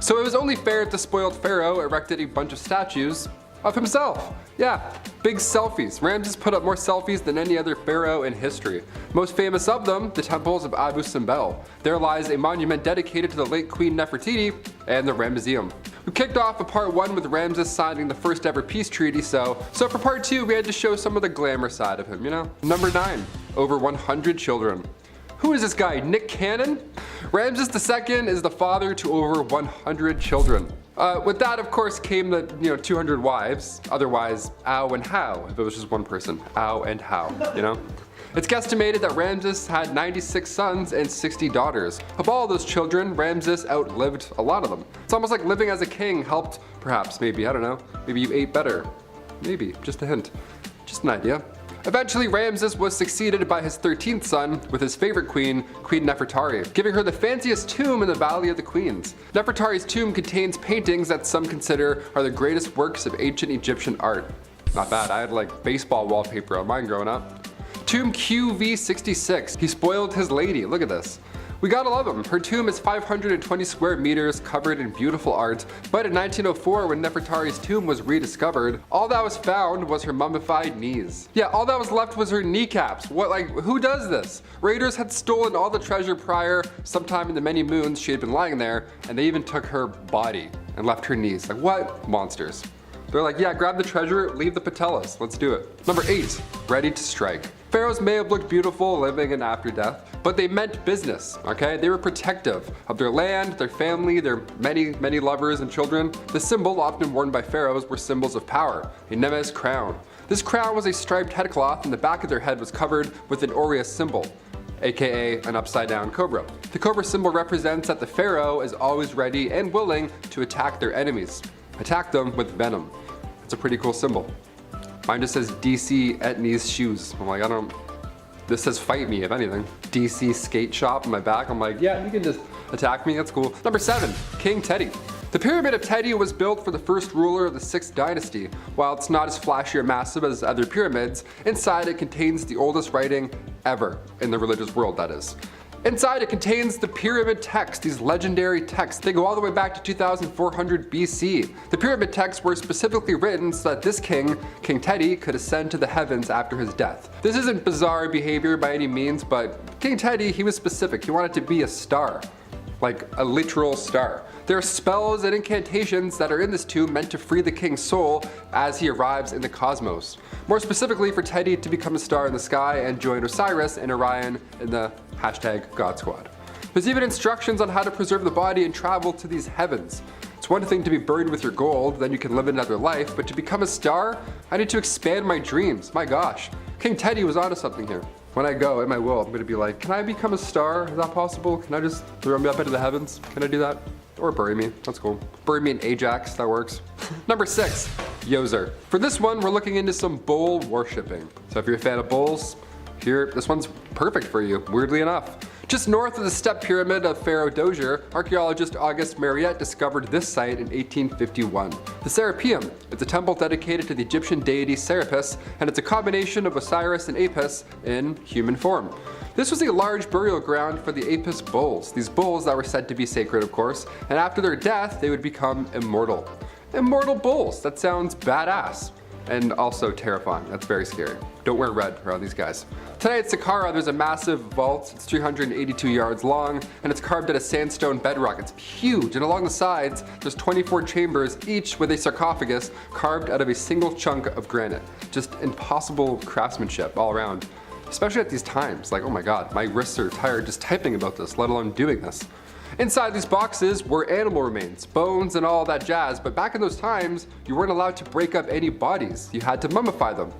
So it was only fair that the spoiled pharaoh erected a bunch of statues of himself. Yeah, big selfies. Ramses put up more selfies than any other pharaoh in history. Most famous of them, the temples of Abu Simbel. There lies a monument dedicated to the late Queen Nefertiti and the Ramesseum. We kicked off a part 1 with Ramses signing the first ever peace treaty, so for part 2 we had to show some of the glamour side of him, you know? Number 9, over 100 children. Who is this guy, Nick Cannon? Ramses II is the father to over 100 children. With that, of course, came the 200 wives, otherwise ow and how, if it was just one person. Ow and how, you know? It's guesstimated that Ramses had 96 sons and 60 daughters. Of all those children, Ramses outlived a lot of them. It's almost like living as a king helped, perhaps, maybe, I don't know. Maybe you ate better. Maybe, just a hint. Just an idea. Eventually, Ramses was succeeded by his 13th son with his favorite queen, Queen Nefertari, giving her the fanciest tomb in the Valley of the Queens. Nefertari's tomb contains paintings that some consider are the greatest works of ancient Egyptian art. Not bad, I had like baseball wallpaper on mine growing up. Tomb QV66, he spoiled his lady, look at this. We gotta love him. Her tomb is 520 square meters covered in beautiful art, but in 1904 when Nefertari's tomb was rediscovered, all that was found was her mummified knees. Yeah, all that was left was her kneecaps. Who does this? Raiders had stolen all the treasure prior, sometime in the many moons she had been lying there, and they even took her body and left her knees. Like what? Monsters. They're like, yeah, grab the treasure, leave the patellas, let's do it. Number 8, ready to strike. Pharaohs may have looked beautiful living and after death, but they meant business, okay? They were protective of their land, their family, their many lovers and children. The symbol often worn by pharaohs were symbols of power, a Nemes crown. This crown was a striped headcloth and the back of their head was covered with an aureus symbol, aka an upside down cobra. The cobra symbol represents that the pharaoh is always ready and willing to attack their enemies. Attack them with venom. It's a pretty cool symbol. Mine just says DC Etnies shoes. I'm like, this says fight me if anything. DC skate shop on my back. I'm like, yeah, you can just attack me, that's cool. Number 7, King Teti. The Pyramid of Teti was built for the first ruler of the 6th dynasty. While it's not as flashy or massive as other pyramids, inside it contains the oldest writing ever, in the religious world that is. Inside it contains the pyramid texts, these legendary texts. They go all the way back to 2400 BC. The pyramid texts were specifically written so that this king, King Teti, could ascend to the heavens after his death. This isn't bizarre behavior by any means, but King Teti, he was specific. He wanted to be a star, like a literal star. There are spells and incantations that are in this tomb meant to free the king's soul as he arrives in the cosmos. More specifically for Teti to become a star in the sky and join Osiris and Orion in the #God Squad. There's even instructions on how to preserve the body and travel to these heavens. It's one thing to be buried with your gold, then you can live another life, but to become a star, I need to expand my dreams, my gosh. King Teti was onto something here. When I go, in my will, I'm gonna be like, can I become a star? Is that possible? Can I just throw me up into the heavens? Can I do that? Or bury me, that's cool. Bury me in Ajax, that works. Number 6, Yozer. For this one, we're looking into some bull worshipping. So if you're a fan of bulls, this one's perfect for you, weirdly enough. Just north of the step pyramid of Pharaoh Dozier, archaeologist Auguste Mariette discovered this site in 1851. The Serapium, it's a temple dedicated to the Egyptian deity Serapis, and it's a combination of Osiris and Apis in human form. This was a large burial ground for the Apis bulls, these bulls that were said to be sacred of course, and after their death they would become immortal. Immortal bulls, that sounds badass. And also terrifying, that's very scary. Don't wear red around these guys. Today at Saqqara there's a massive vault, it's 382 yards long, and it's carved out of sandstone bedrock. It's huge, and along the sides there's 24 chambers, each with a sarcophagus carved out of a single chunk of granite. Just impossible craftsmanship all around. Especially at these times, like oh my god, my wrists are tired just typing about this, let alone doing this. Inside these boxes were animal remains, bones and all that jazz, but back in those times, you weren't allowed to break up any bodies. You had to mummify them,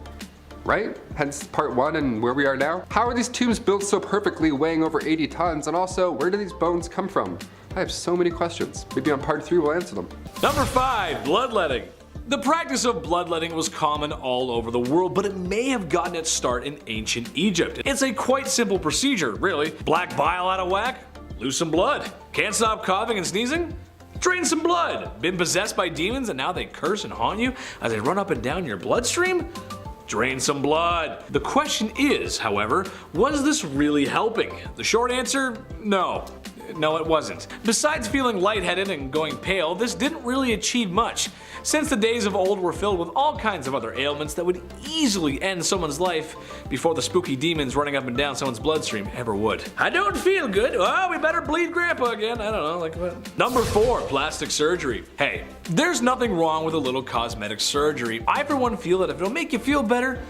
right? Hence part 1 and where we are now. How are these tombs built so perfectly, weighing over 80 tons? And also, where do these bones come from? I have so many questions. Maybe on part 3 we'll answer them. Number 5, bloodletting. The practice of bloodletting was common all over the world, but it may have gotten its start in ancient Egypt. It's a quite simple procedure, really. Black bile out of whack, lose some blood. Can't stop coughing and sneezing? Drain some blood. Been possessed by demons and now they curse and haunt you as they run up and down your bloodstream? Drain some blood. The question is, however, was this really helping? The short answer, no. No, it wasn't. Besides feeling lightheaded and going pale, this didn't really achieve much, since the days of old were filled with all kinds of other ailments that would easily end someone's life before the spooky demons running up and down someone's bloodstream ever would. I don't feel good. Oh, we better bleed Grandpa again. I don't know, like what? Number 4, plastic surgery. Hey, there's nothing wrong with a little cosmetic surgery. I for one feel that if it'll make you feel better,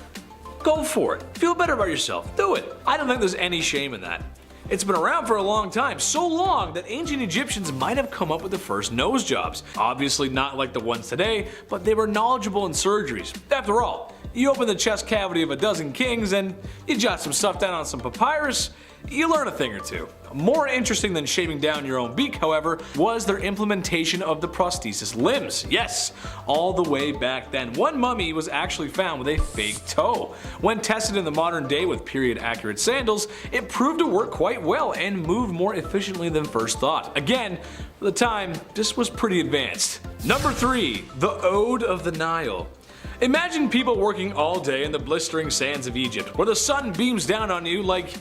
go for it. Feel better about yourself. Do it. I don't think there's any shame in that. It's been around for a long time, so long that ancient Egyptians might have come up with the first nose jobs. Obviously not like the ones today, but they were knowledgeable in surgeries. After all, you open the chest cavity of a dozen kings and you jot some stuff down on some papyrus, you learn a thing or two. More interesting than shaving down your own beak, however, was their implementation of the prosthesis limbs. Yes, all the way back then, one mummy was actually found with a fake toe. When tested in the modern day with period-accurate sandals, it proved to work quite well and moved more efficiently than first thought. Again, for the time, this was pretty advanced. Number 3, the Ode of the Nile. Imagine people working all day in the blistering sands of Egypt, where the sun beams down on you like,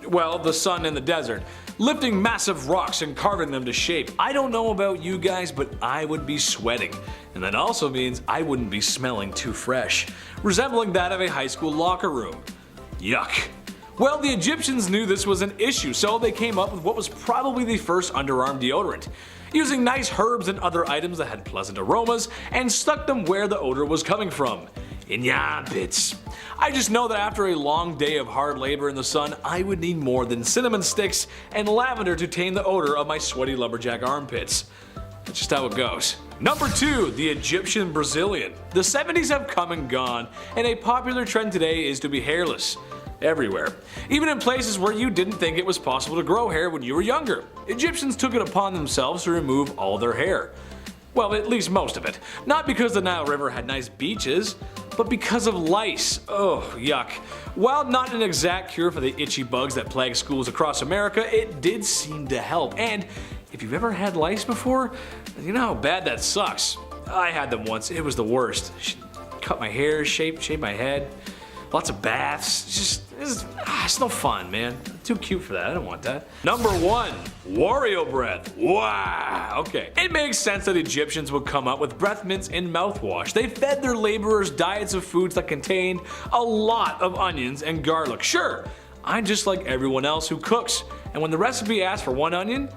well, the sun in the desert, lifting massive rocks and carving them to shape. I don't know about you guys, but I would be sweating. And that also means I wouldn't be smelling too fresh, resembling that of a high school locker room. Yuck. Well, the Egyptians knew this was an issue, so they came up with what was probably the first underarm deodorant, using nice herbs and other items that had pleasant aromas, and stuck them where the odor was coming from. In your armpits. I just know that after a long day of hard labor in the sun, I would need more than cinnamon sticks and lavender to tame the odor of my sweaty lumberjack armpits. That's just how it goes. Number 2, the Egyptian Brazilian. The 70s have come and gone, and a popular trend today is to be hairless. Everywhere. Even in places where you didn't think it was possible to grow hair when you were younger. Egyptians took it upon themselves to remove all their hair. Well, at least most of it. Not because the Nile River had nice beaches, but because of lice. Oh, yuck. While not an exact cure for the itchy bugs that plague schools across America, it did seem to help. And if you've ever had lice before, you know how bad that sucks. I had them once. It was the worst. Cut my hair, shape my head. Lots of baths. It's no fun, man. Too cute for that. I don't want that. Number 1, Wario breath. Wow. Okay. It makes sense that Egyptians would come up with breath mints and mouthwash. They fed their laborers diets of foods that contained a lot of onions and garlic. Sure, I'm just like everyone else who cooks. And when the recipe asks for 1 onion,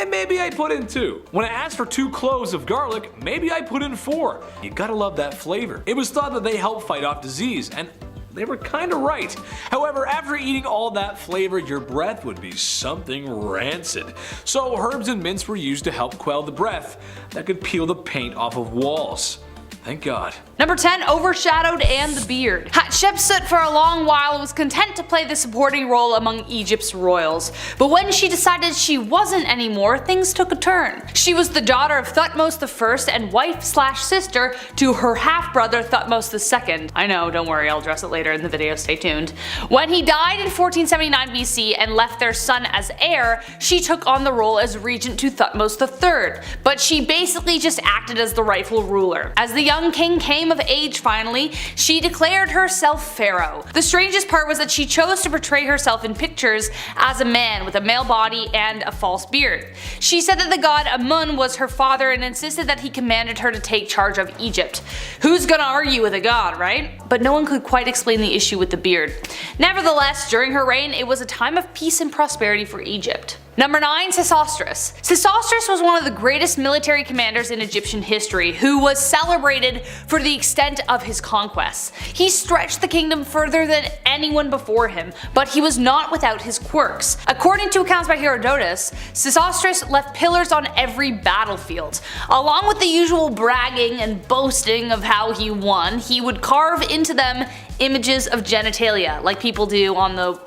maybe I put in 2. When it asked for 2 cloves of garlic, maybe I put in 4. You gotta love that flavor. It was thought that they help fight off disease, and they were kinda right. However, after eating all that flavor, your breath would be something rancid. So herbs and mints were used to help quell the breath that could peel the paint off of walls. Thank God. Number 10, Overshadowed and the Beard. Hatshepsut for a long while was content to play the supporting role among Egypt's royals, but when she decided she wasn't anymore, things took a turn. She was the daughter of Thutmose I and wife/sister to her half-brother Thutmose II. I know, don't worry, I'll address it later in the video, stay tuned. When he died in 1479 BC and left their son as heir, she took on the role as regent to Thutmose III, but she basically just acted as the rightful ruler. As the young king came of age finally, she declared herself pharaoh. The strangest part was that she chose to portray herself in pictures as a man with a male body and a false beard. She said that the god Amun was her father and insisted that he commanded her to take charge of Egypt. Who's gonna argue with a god, right? But no one could quite explain the issue with the beard. Nevertheless, during her reign, it was a time of peace and prosperity for Egypt. Number 9, Sesostris. Sesostris was one of the greatest military commanders in Egyptian history, who was celebrated for the extent of his conquests. He stretched the kingdom further than anyone before him, but he was not without his quirks. According to accounts by Herodotus, Sesostris left pillars on every battlefield. Along with the usual bragging and boasting of how he won, he would carve into them images of genitalia, like people do on the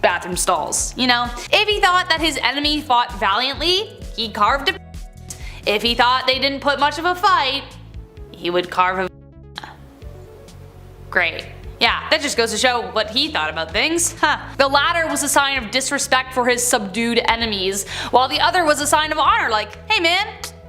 bathroom stalls, you know? If he thought that his enemy fought valiantly, he carved a. If he thought they didn't put much of a fight, he would carve a. Great. Yeah, that just goes to show what he thought about things. The latter was a sign of disrespect for his subdued enemies, while the other was a sign of honor, like, hey man,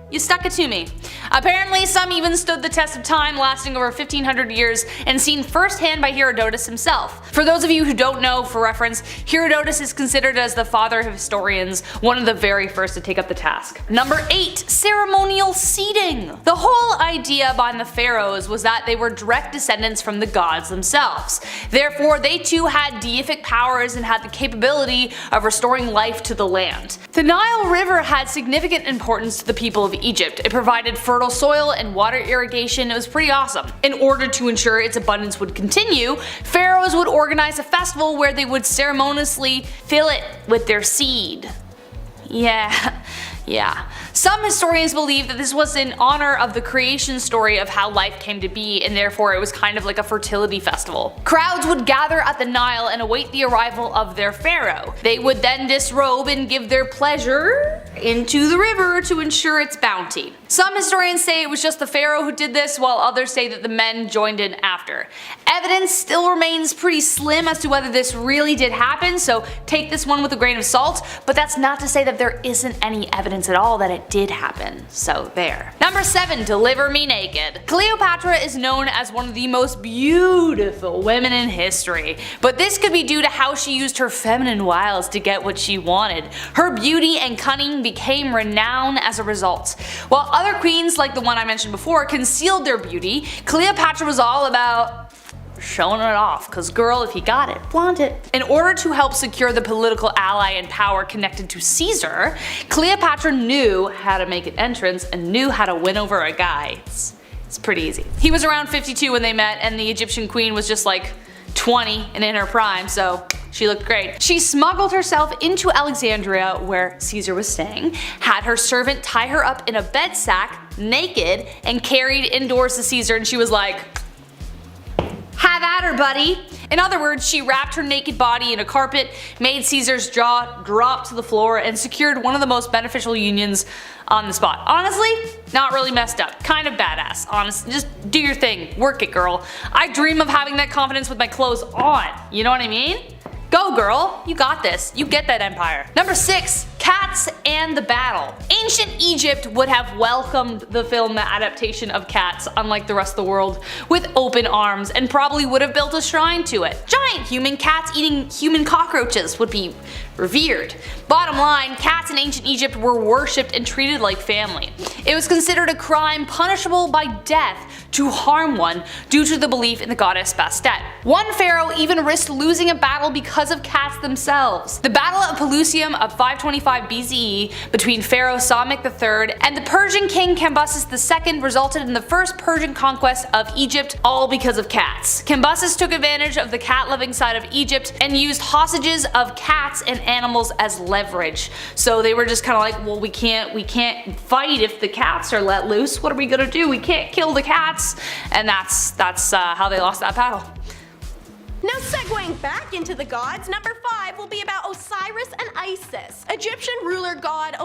you stuck it to me. Apparently, some even stood the test of time, lasting over 1500 years and seen firsthand by Herodotus himself. For those of you who don't know, for reference, Herodotus is considered as the father of historians, one of the very first to take up the task. Number 8. Ceremonial seating. The whole idea behind the pharaohs was that they were direct descendants from the gods themselves. Therefore, they too had deific powers and had the capability of restoring life to the land. The Nile River had significant importance to the people of Egypt. It provided fertile soil and water irrigation. It was pretty awesome. In order to ensure its abundance would continue, pharaohs would organize a festival where they would ceremoniously fill it with their seed. Yeah. Some historians believe that this was in honor of the creation story of how life came to be, and therefore it was kind of like a fertility festival. Crowds would gather at the Nile and await the arrival of their pharaoh. They would then disrobe and give their pleasure into the river to ensure its bounty. Some historians say it was just the pharaoh who did this, while others say that the men joined in after. Evidence still remains pretty slim as to whether this really did happen, so take this one with a grain of salt, but that's not to say that there isn't any evidence at all that it did happen, so there. Number 7. Deliver me naked. Cleopatra is known as one of the most beautiful women in history, but this could be due to how she used her feminine wiles to get what she wanted. Her beauty and cunning became renowned as a result. While other queens, like the one I mentioned before, concealed their beauty, Cleopatra was all about showing it off, cause girl, if you got it, flaunt it. In order to help secure the political ally and power connected to Caesar, Cleopatra knew how to make an entrance and knew how to win over a guy. It's pretty easy. He was around 52 when they met, and the Egyptian queen was just like 20 and in her prime, so she looked great. She smuggled herself into Alexandria, where Caesar was staying, had her servant tie her up in a bed sack, naked, and carried indoors to Caesar, and she was like, have at her, buddy. In other words, she wrapped her naked body in a carpet, made Caesar's jaw drop to the floor, and secured one of the most beneficial unions on the spot. Honestly, not really messed up. Kind of badass. Honestly, just do your thing. Work it, girl. I dream of having that confidence with my clothes on. You know what I mean? Go girl, you got this. You get that empire. Number 6. Cats and the Battle. Ancient Egypt would have welcomed the film adaptation of Cats, unlike the rest of the world, with open arms, and probably would have built a shrine to it. Giant human cats eating human cockroaches would be revered. Bottom line, cats in ancient Egypt were worshipped and treated like family. It was considered a crime punishable by death to harm one due to the belief in the goddess Bastet. One pharaoh even risked losing a battle because of cats themselves. The Battle of Pelusium of 525 BCE between Pharaoh Psamtik III and the Persian king Cambyses II resulted in the first Persian conquest of Egypt, all because of cats. Cambyses took advantage of the cat-loving side of Egypt and used hostages of cats and animals as leverage. So they were just kind of like, well, we can't fight if the cats are let loose. What are we gonna do? We can't kill the cats, and that's how they lost that battle. Now segueing back into the gods, number 5 will be about Osiris and Isis. Egyptian ruler god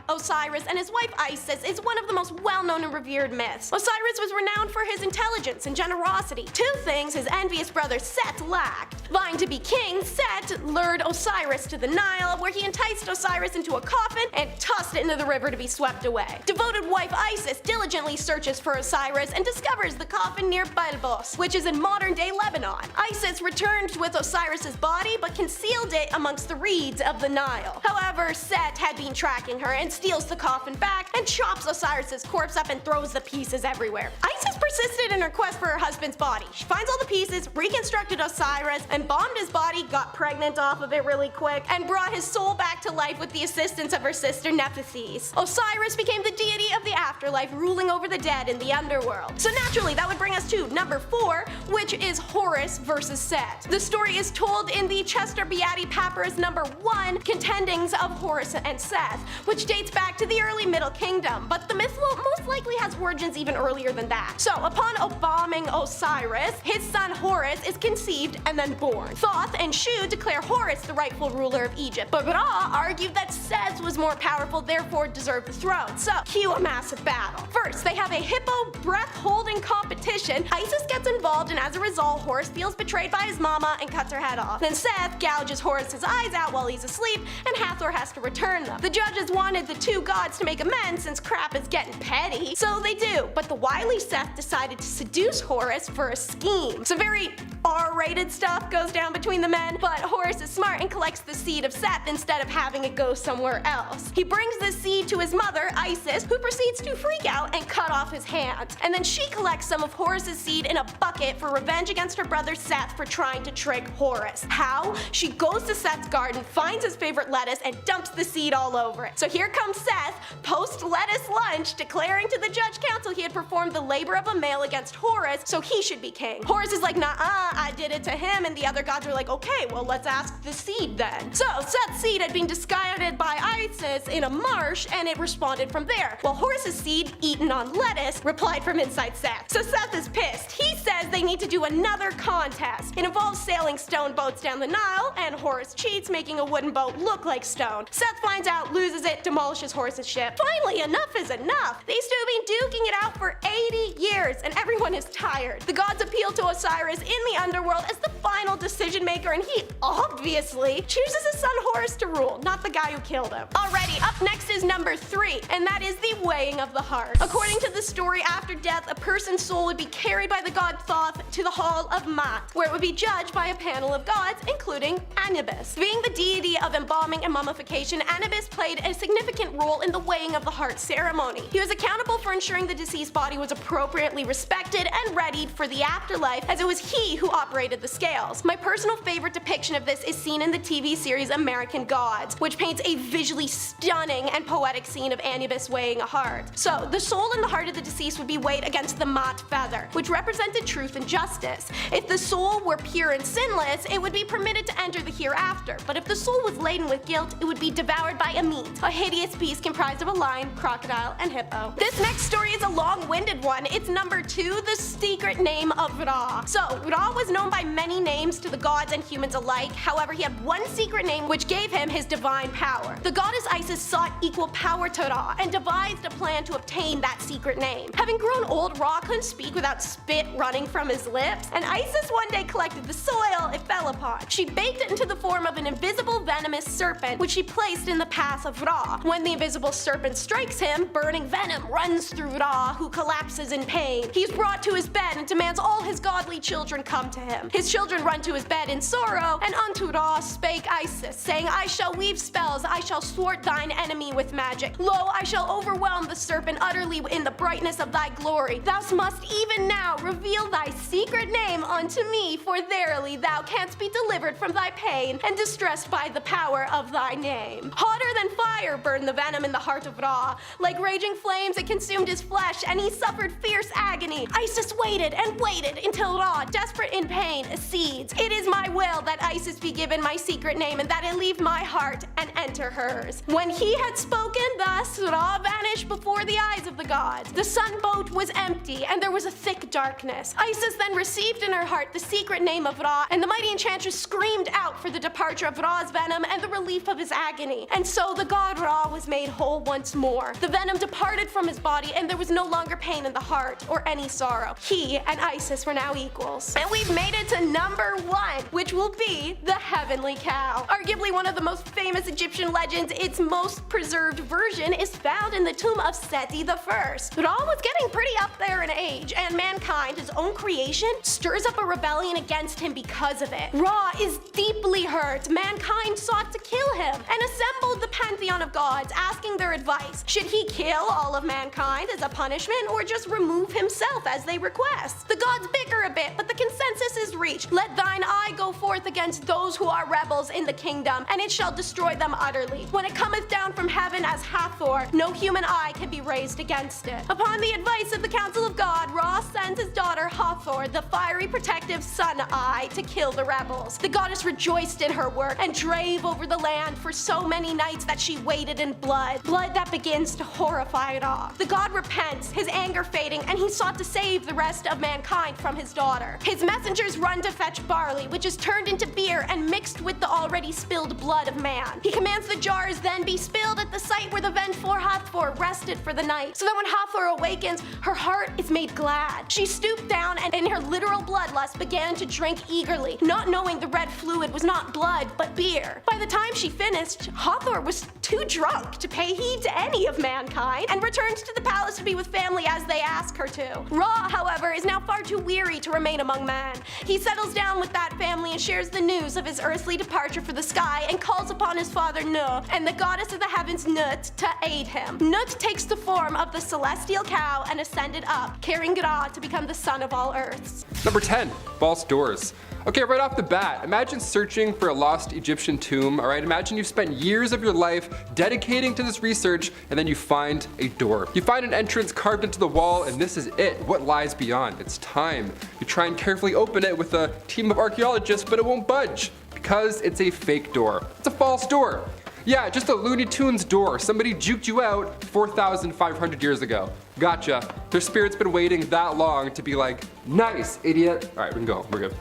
Osiris and his wife Isis is one of the most well-known and revered myths. Osiris was renowned for his intelligence and generosity, 2 things his envious brother Seth lacked. Vying to be king, Seth lured Osiris to the Nile, where he enticed Osiris into a coffin and tossed it into the river to be swept away. Devoted wife Isis diligently searches for Osiris and discovers the coffin near Beetles, which is in modern-day Lebanon. Isis returned with Osiris's body but concealed it amongst the reeds of the Nile. However, Seth had been tracking her and steals the coffin back and chops Osiris's corpse up and throws the pieces everywhere. Isis persisted in her quest for her husband's body. She finds all the pieces, reconstructed Osiris, embalmed his body, got pregnant off of it really quick, and brought his soul back to life with the assistance of her sister Nephthys. Osiris became the deity of the afterlife, ruling over the dead in the underworld. So naturally, that would bring us to number 4, which is Horus versus Set. The story is told in the Chester Beatty Papyrus number 1, Contendings of Horus and Seth, which dates back to the early Middle Kingdom, but the myth most likely has origins even earlier than that. So, upon embalming Osiris, his son Horus is conceived and then born. Thoth and Shu declare Horus the rightful ruler of Egypt, but Ra argued that Seth was more powerful, therefore deserved the throne. So, cue a massive battle. First, they have a hippo breath-holding competition. Isis gets involved, and as a result, Horus feels betrayed by his mama and cuts her head off. Then Seth gouges Horus's eyes out while he's asleep, and Hathor has to return them. The judges wanted the two gods to make amends since crap is getting petty, so they do, but the wily Seth decided to seduce Horus for a scheme. Some very R-rated stuff goes down between the men, but Horus is smart and collects the seed of Seth instead of having it go somewhere else. He brings the seed to his mother, Isis, who proceeds to freak out and cut off his hand. And then she collects some of Horus's seed in a bucket for revenge against her brother Seth for trying to trick Horus. How? She goes to Seth's garden, finds his favorite lettuce, and dumps the seed all over it. So here comes Seth, post-lettuce lunch, declaring to the judge council he had performed the labor of a male against Horus, so he should be king. Horus is like, nah-uh, I did it to him, and the other gods are like, okay, well let's ask the seed then. So Seth's seed had been discarded by Isis in a marsh, and it responded from there, while Horus's seed, eaten on lettuce, replied from inside Seth. So Seth is pissed. He says they need to do another contest. It involves sailing stone boats down the Nile, and Horus cheats, making a wooden boat look like stone. Seth finds out, loses it, demolishes Horus's ship. Finally, enough is enough. These two have been duking it out for 80 years, and everyone is tired. The gods appeal to Osiris in the underworld as the final decision maker, and he obviously chooses his son Horus to rule, not the guy who killed him. Alrighty, up next is number 3, and that is the weighing of the heart. According to the story, after death, a person's soul would be carried by the god Thoth to the Hall of Maat, where it would be judged by a panel of gods, including Anubis. Being the deity of embalming and mummification, Anubis played a significant role in the weighing of the heart ceremony. He was accountable for ensuring the deceased body was appropriately respected and readied for the afterlife, as it was he who operated the scales. My personal favorite depiction of this is seen in the TV series American Gods, which paints a visually stunning and poetic scene of Anubis weighing a heart. So, the soul and the heart of the deceased would be weighed against the Maat feather, which represented truth and justice. If the soul were pure and sinless, it would be permitted to enter the hereafter, but if the soul was laden with guilt, it would be devoured by Amit, a hideous beast comprised of a lion, crocodile, and hippo. This next story is a long-winded one. It's number 2, the secret name of Ra. So, Ra was known by many names to the gods and humans alike, however he had one secret name which gave him his divine power. The goddess Isis sought equal power to Ra and devised a plan to obtain that secret name. Having grown old, Ra couldn't speak without spit running from his lips, and Isis one day collected the soil it fell upon. She baked it into the form of an invisible venomous serpent, which she placed in the path of Ra. When the invisible serpent strikes him, burning venom runs through Ra, who collapses in pain. He's brought to his bed and demands all his godly children come to him. His children run to his bed in sorrow, and unto Ra spake Isis, saying, I shall weave spells, I shall thwart thine enemy with magic. Lo, I shall overwhelm the serpent utterly in the brightness of thy glory. Thou must even now reveal thy secret name unto me, for verily thou canst be delivered from thy pain and distressed by the power of thy name. Hotter than fire burned the venom in the heart of Ra. Like raging flames it consumed his flesh, and he suffered fierce agony. Isis waited and waited until Ra, desperate in pain, accedes. It is my will that Isis be given my secret name, and that it leave my heart and enter hers. When he had spoken thus, Ra vanished before the eyes of the gods. The sun boat was empty, and there was a thick darkness. Isis then received in her heart the secret name of Ra, and the mighty enchantress screamed out for the departure of Ra's venom and the relief of his agony. And so the god Ra was made whole once more. The venom departed from his body, and there was no longer pain in the heart or any sorrow. He and Isis were now equals. And we've made it to number 1, which will be the heavenly cow. Arguably one of the most famous Egyptian legends, its most preserved version is found in the tomb of Seti I. Ra was getting pretty up there in age, and mankind, his own creation, stirs up a rebellion against him because of it. Ra is deeply hurt. Mankind sought to kill him and assembled the pantheon of gods, asking their advice. Should he kill all of mankind as a punishment, or just remove himself as they request? The gods bicker a bit, but the consensus is reached. Let thine eye go forth against those who are rebels in the kingdom, and it shall destroy them utterly. When it cometh down from heaven as Hathor, no human eye can be raised against it. Upon the advice of the council of God, Ra sends his daughter Hathor, the fiery protective sun eye, to kill the rebels. The goddess rejoiced in her work and drave over the land for so many nights that she waded in blood that begins to horrify Ra. The god repents, his anger fading, and he sought to save the rest of mankind from his daughter. His messengers run to fetch barley, which is turned into beer and mixed with the already spilled blood of man. He commands the jars then be spilled at the site where the vengeful Hathor rested for the night, so that when Hathor awakens, her heart is made glad. She stooped down and in her literal bloodlust began to drink eagerly, not knowing the red fluid was not blood but beer. By the time she finished, Hathor was too drunk to pay heed to any of mankind and returns to the palace to be with family as they ask her to. Ra, however, is now far too weary to remain among men. He settles down with that family and shares the news of his earthly departure for the sky and calls upon his father Nu and the goddess of the heavens Nut to aid him. Nut takes the form of the celestial cow and ascended up, carrying Ra to become the son of all earths. Number 10, false doors. Okay, right off the bat, imagine searching for a lost Egyptian tomb, alright? Imagine you've spent years of your life dedicating to this research, and then you find a door. You find an entrance carved into the wall, and this is it. What lies beyond? It's time. You try and carefully open it with a team of archaeologists, but it won't budge, because it's a fake door. It's a false door. Yeah, just a Looney Tunes door. Somebody juked you out 4,500 years ago. Gotcha. Their spirit's been waiting that long to be like, nice, idiot. Alright, we can go. We're good.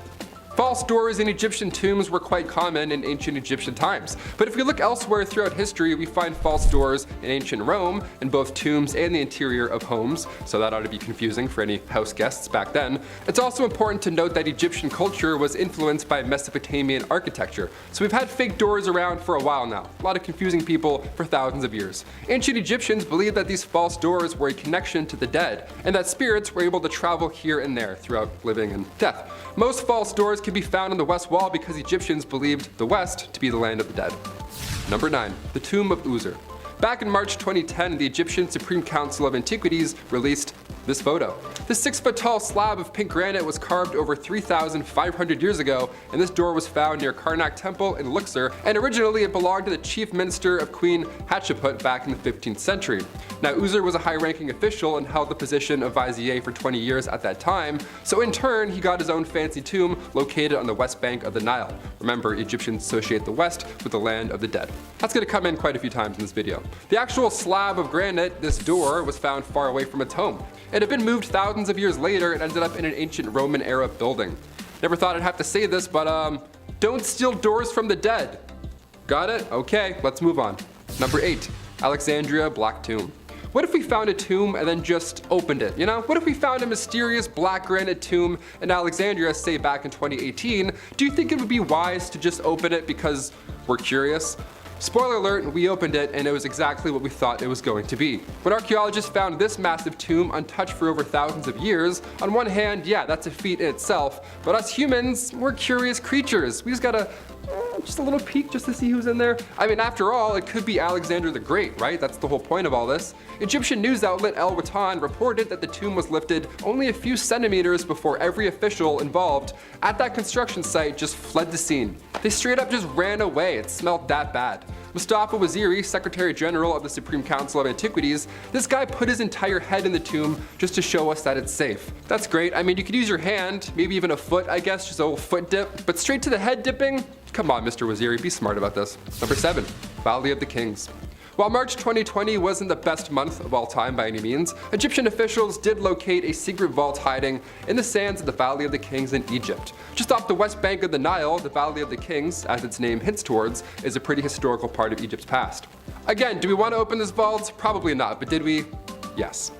False doors in Egyptian tombs were quite common in ancient Egyptian times. But if we look elsewhere throughout history, we find false doors in ancient Rome, in both tombs and the interior of homes, so that ought to be confusing for any house guests back then. It's also important to note that Egyptian culture was influenced by Mesopotamian architecture, so we've had fake doors around for a while now. A lot of confusing people for thousands of years. Ancient Egyptians believed that these false doors were a connection to the dead, and that spirits were able to travel here and there throughout living and death. Most false doors can be found on the West Wall because Egyptians believed the West to be the land of the dead. Number 9, the tomb of User. Back in March 2010, the Egyptian Supreme Council of Antiquities released this photo. This 6-foot-tall slab of pink granite was carved over 3,500 years ago, and this door was found near Karnak Temple in Luxor, and originally it belonged to the chief minister of Queen Hatshepsut back in the 15th century. Now, User was a high-ranking official and held the position of vizier for 20 years at that time, so in turn, he got his own fancy tomb located on the west bank of the Nile. Remember, Egyptians associate the West with the land of the dead. That's going to come in quite a few times in this video. The actual slab of granite, this door, was found far away from its home. It had been moved thousands of years later and ended up in an ancient Roman era building. Never thought I'd have to say this, but don't steal doors from the dead. Got it? Okay, let's move on. Number 8, Alexandria Black Tomb. What if we found a tomb and then just opened it, you know? What if we found a mysterious black granite tomb in Alexandria, say back in 2018? Do you think it would be wise to just open it because we're curious? Spoiler alert, we opened it and it was exactly what we thought it was going to be. When archaeologists found this massive tomb untouched for over thousands of years, on one hand, yeah, that's a feat in itself, but us humans, we're curious creatures. We just gotta just a little peek just to see who's in there. I mean, after all, it could be Alexander the Great, right? That's the whole point of all this. Egyptian news outlet El Watan reported that the tomb was lifted only a few centimeters before every official involved at that construction site just fled the scene. They straight up just ran away. It smelled that bad. Mustafa Waziri, Secretary General of the Supreme Council of Antiquities, this guy put his entire head in the tomb just to show us that it's safe. That's great. I mean, you could use your hand, maybe even a foot, I guess, just a little foot dip, but straight to the head dipping? Come on, Mr. Waziri, be smart about this. Number 7, Valley of the Kings. While March 2020 wasn't the best month of all time by any means, Egyptian officials did locate a secret vault hiding in the sands of the Valley of the Kings in Egypt. Just off the west bank of the Nile, the Valley of the Kings, as its name hints towards, is a pretty historical part of Egypt's past. Again, do we want to open this vault? Probably not, but did we? Yes.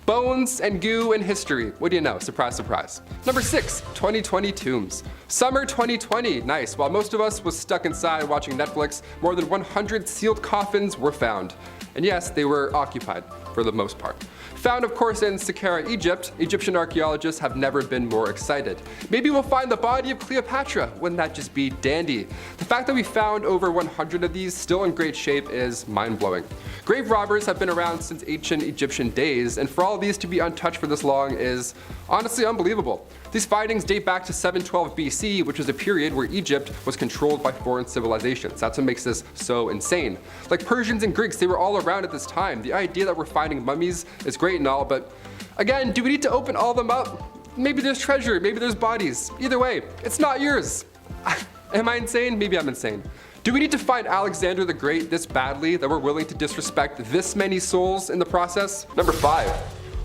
Bones and goo and history. What do you know? Surprise, surprise. Number 6, 2020 tombs. Summer 2020, nice. While most of us was stuck inside watching Netflix, more than 100 sealed coffins were found. And yes, they were occupied for the most part. Found, of course, in Saqqara, Egypt, Egyptian archaeologists have never been more excited. Maybe we'll find the body of Cleopatra. Wouldn't that just be dandy? The fact that we found over 100 of these still in great shape is mind-blowing. Grave robbers have been around since ancient Egyptian days, and for all of these to be untouched for this long is honestly unbelievable. These findings date back to 712 BC, which was a period where Egypt was controlled by foreign civilizations. That's what makes this so insane. Like Persians and Greeks, they were all around at this time. The idea that we're finding mummies is great and all, but Again, do we need to open all of them up? Maybe there's treasure, maybe there's bodies. Either way, it's not yours. Am I insane? Maybe I'm insane. Do we need to find Alexander the Great this badly that we're willing to disrespect this many souls in the process? Number 5,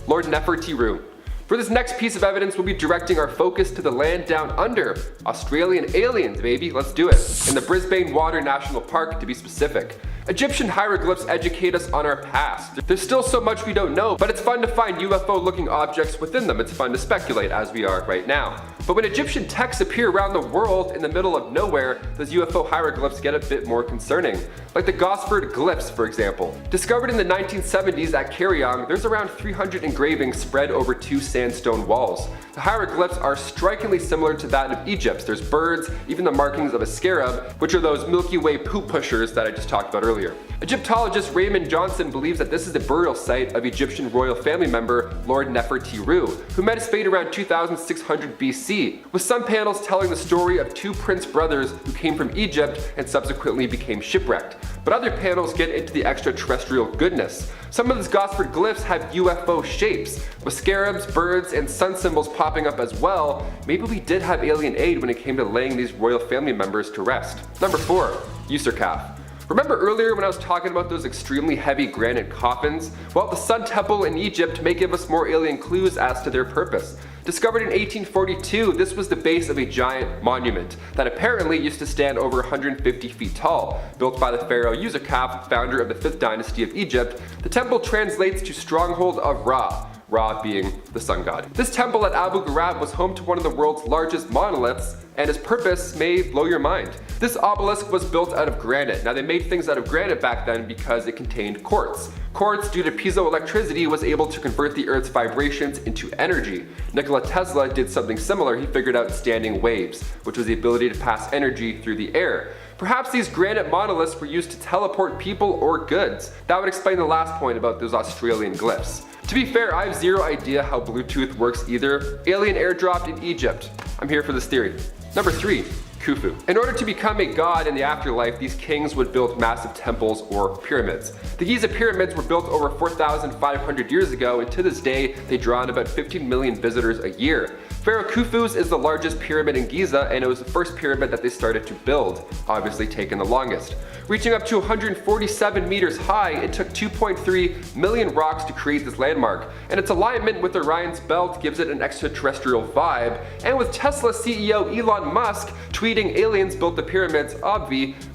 Lord Nefertiti. For this next piece of evidence, we'll be directing our focus to the land down under. Australian aliens, baby, let's do it. In the Brisbane Water National Park, to be specific. Egyptian hieroglyphs educate us on our past. There's still so much we don't know, but it's fun to find UFO-looking objects within them. It's fun to speculate, as we are right now. But when Egyptian texts appear around the world in the middle of nowhere, those UFO hieroglyphs get a bit more concerning. Like the Gosford glyphs, for example. Discovered in the 1970s at Cairngorm, there's around 300 engravings spread over 2 sandstone walls. The hieroglyphs are strikingly similar to that of Egypt's. There's birds, even the markings of a scarab, which are those Milky Way poop pushers that I just talked about earlier. Egyptologist Raymond Johnson believes that this is the burial site of Egyptian royal family member Lord Nefertiti, who met his fate around 2600 BC, with some panels telling the story of 2 prince brothers who came from Egypt and subsequently became shipwrecked. But other panels get into the extraterrestrial goodness. Some of these Gosford glyphs have UFO shapes, with scarabs, birds, and sun symbols popping up as well. Maybe we did have alien aid when it came to laying these royal family members to rest. Number 4, Usurkaf. Remember earlier when I was talking about those extremely heavy granite coffins? Well, the Sun Temple in Egypt may give us more alien clues as to their purpose. Discovered in 1842, this was the base of a giant monument that apparently used to stand over 150 feet tall. Built by the pharaoh Usurkaf, founder of the 5th dynasty of Egypt, the temple translates to stronghold of Ra. Ra being the sun god. This temple at Abu Ghraib was home to one of the world's largest monoliths, and its purpose may blow your mind. This obelisk was built out of granite. Now they made things out of granite back then because it contained quartz. Quartz, due to piezoelectricity, was able to convert the Earth's vibrations into energy. Nikola Tesla did something similar. He figured out standing waves, which was the ability to pass energy through the air. Perhaps these granite monoliths were used to teleport people or goods. That would explain the last point about those Australian glyphs. To be fair, I have zero idea how Bluetooth works either. Alien airdropped in Egypt. I'm here for this theory. Number 3, Kufu. In order to become a god in the afterlife, these kings would build massive temples or pyramids. The Giza pyramids were built over 4,500 years ago, and to this day, they draw in about 15 million visitors a year. Pharaoh Khufu's is the largest pyramid in Giza, and it was the first pyramid that they started to build, obviously taking the longest. Reaching up to 147 meters high, it took 2.3 million rocks to create this landmark, and its alignment with Orion's belt gives it an extraterrestrial vibe. And with Tesla CEO Elon Musk tweeting aliens built the pyramids,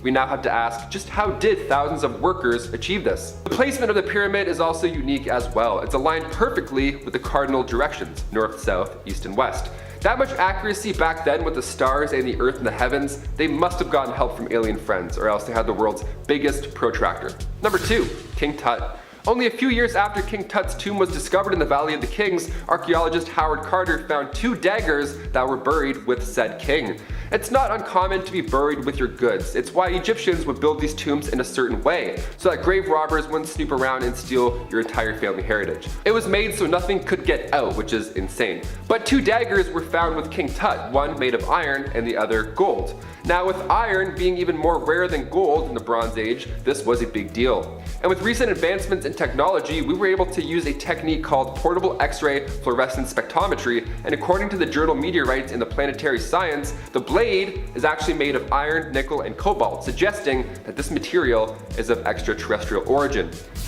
we now have to ask, just how did thousands of workers achieve this? The placement of the pyramid is also unique as well. It's aligned perfectly with the cardinal directions, north, south, east, and west. That much accuracy back then with the stars and the earth and the heavens, they must have gotten help from alien friends, or else they had the world's biggest protractor. Number 2, King Tut. Only a few years after King Tut's tomb was discovered in the Valley of the Kings, archaeologist Howard Carter found 2 daggers that were buried with said king. It's not uncommon to be buried with your goods. It's why Egyptians would build these tombs in a certain way, so that grave robbers wouldn't snoop around and steal your entire family heritage. It was made so nothing could get out, which is insane. But 2 daggers were found with King Tut, one made of iron and the other gold. Now, with iron being even more rare than gold in the Bronze Age, this was a big deal. And with recent advancements in technology, we were able to use a technique called portable X-ray fluorescence spectrometry, and according to the journal Meteorites in the Planetary Science, the blade is actually made of iron, nickel, and cobalt, suggesting that this material is of extraterrestrial origin.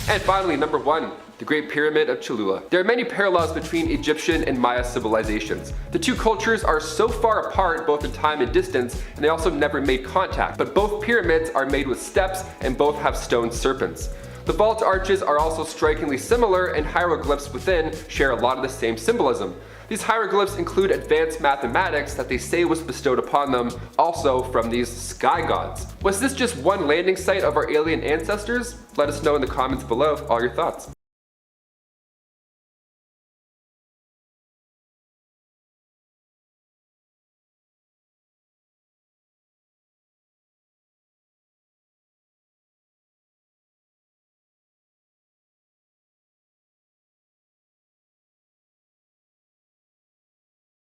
And finally, number 1, the Great Pyramid of Cholula. There are many parallels between Egyptian and Maya civilizations. The 2 cultures are so far apart both in time and distance, and they also never made contact, but both pyramids are made with steps and both have stone serpents. The vault arches are also strikingly similar, and hieroglyphs within share a lot of the same symbolism. These hieroglyphs include advanced mathematics that they say was bestowed upon them, also from these sky gods. Was this just one landing site of our alien ancestors? Let us know in the comments below all your thoughts.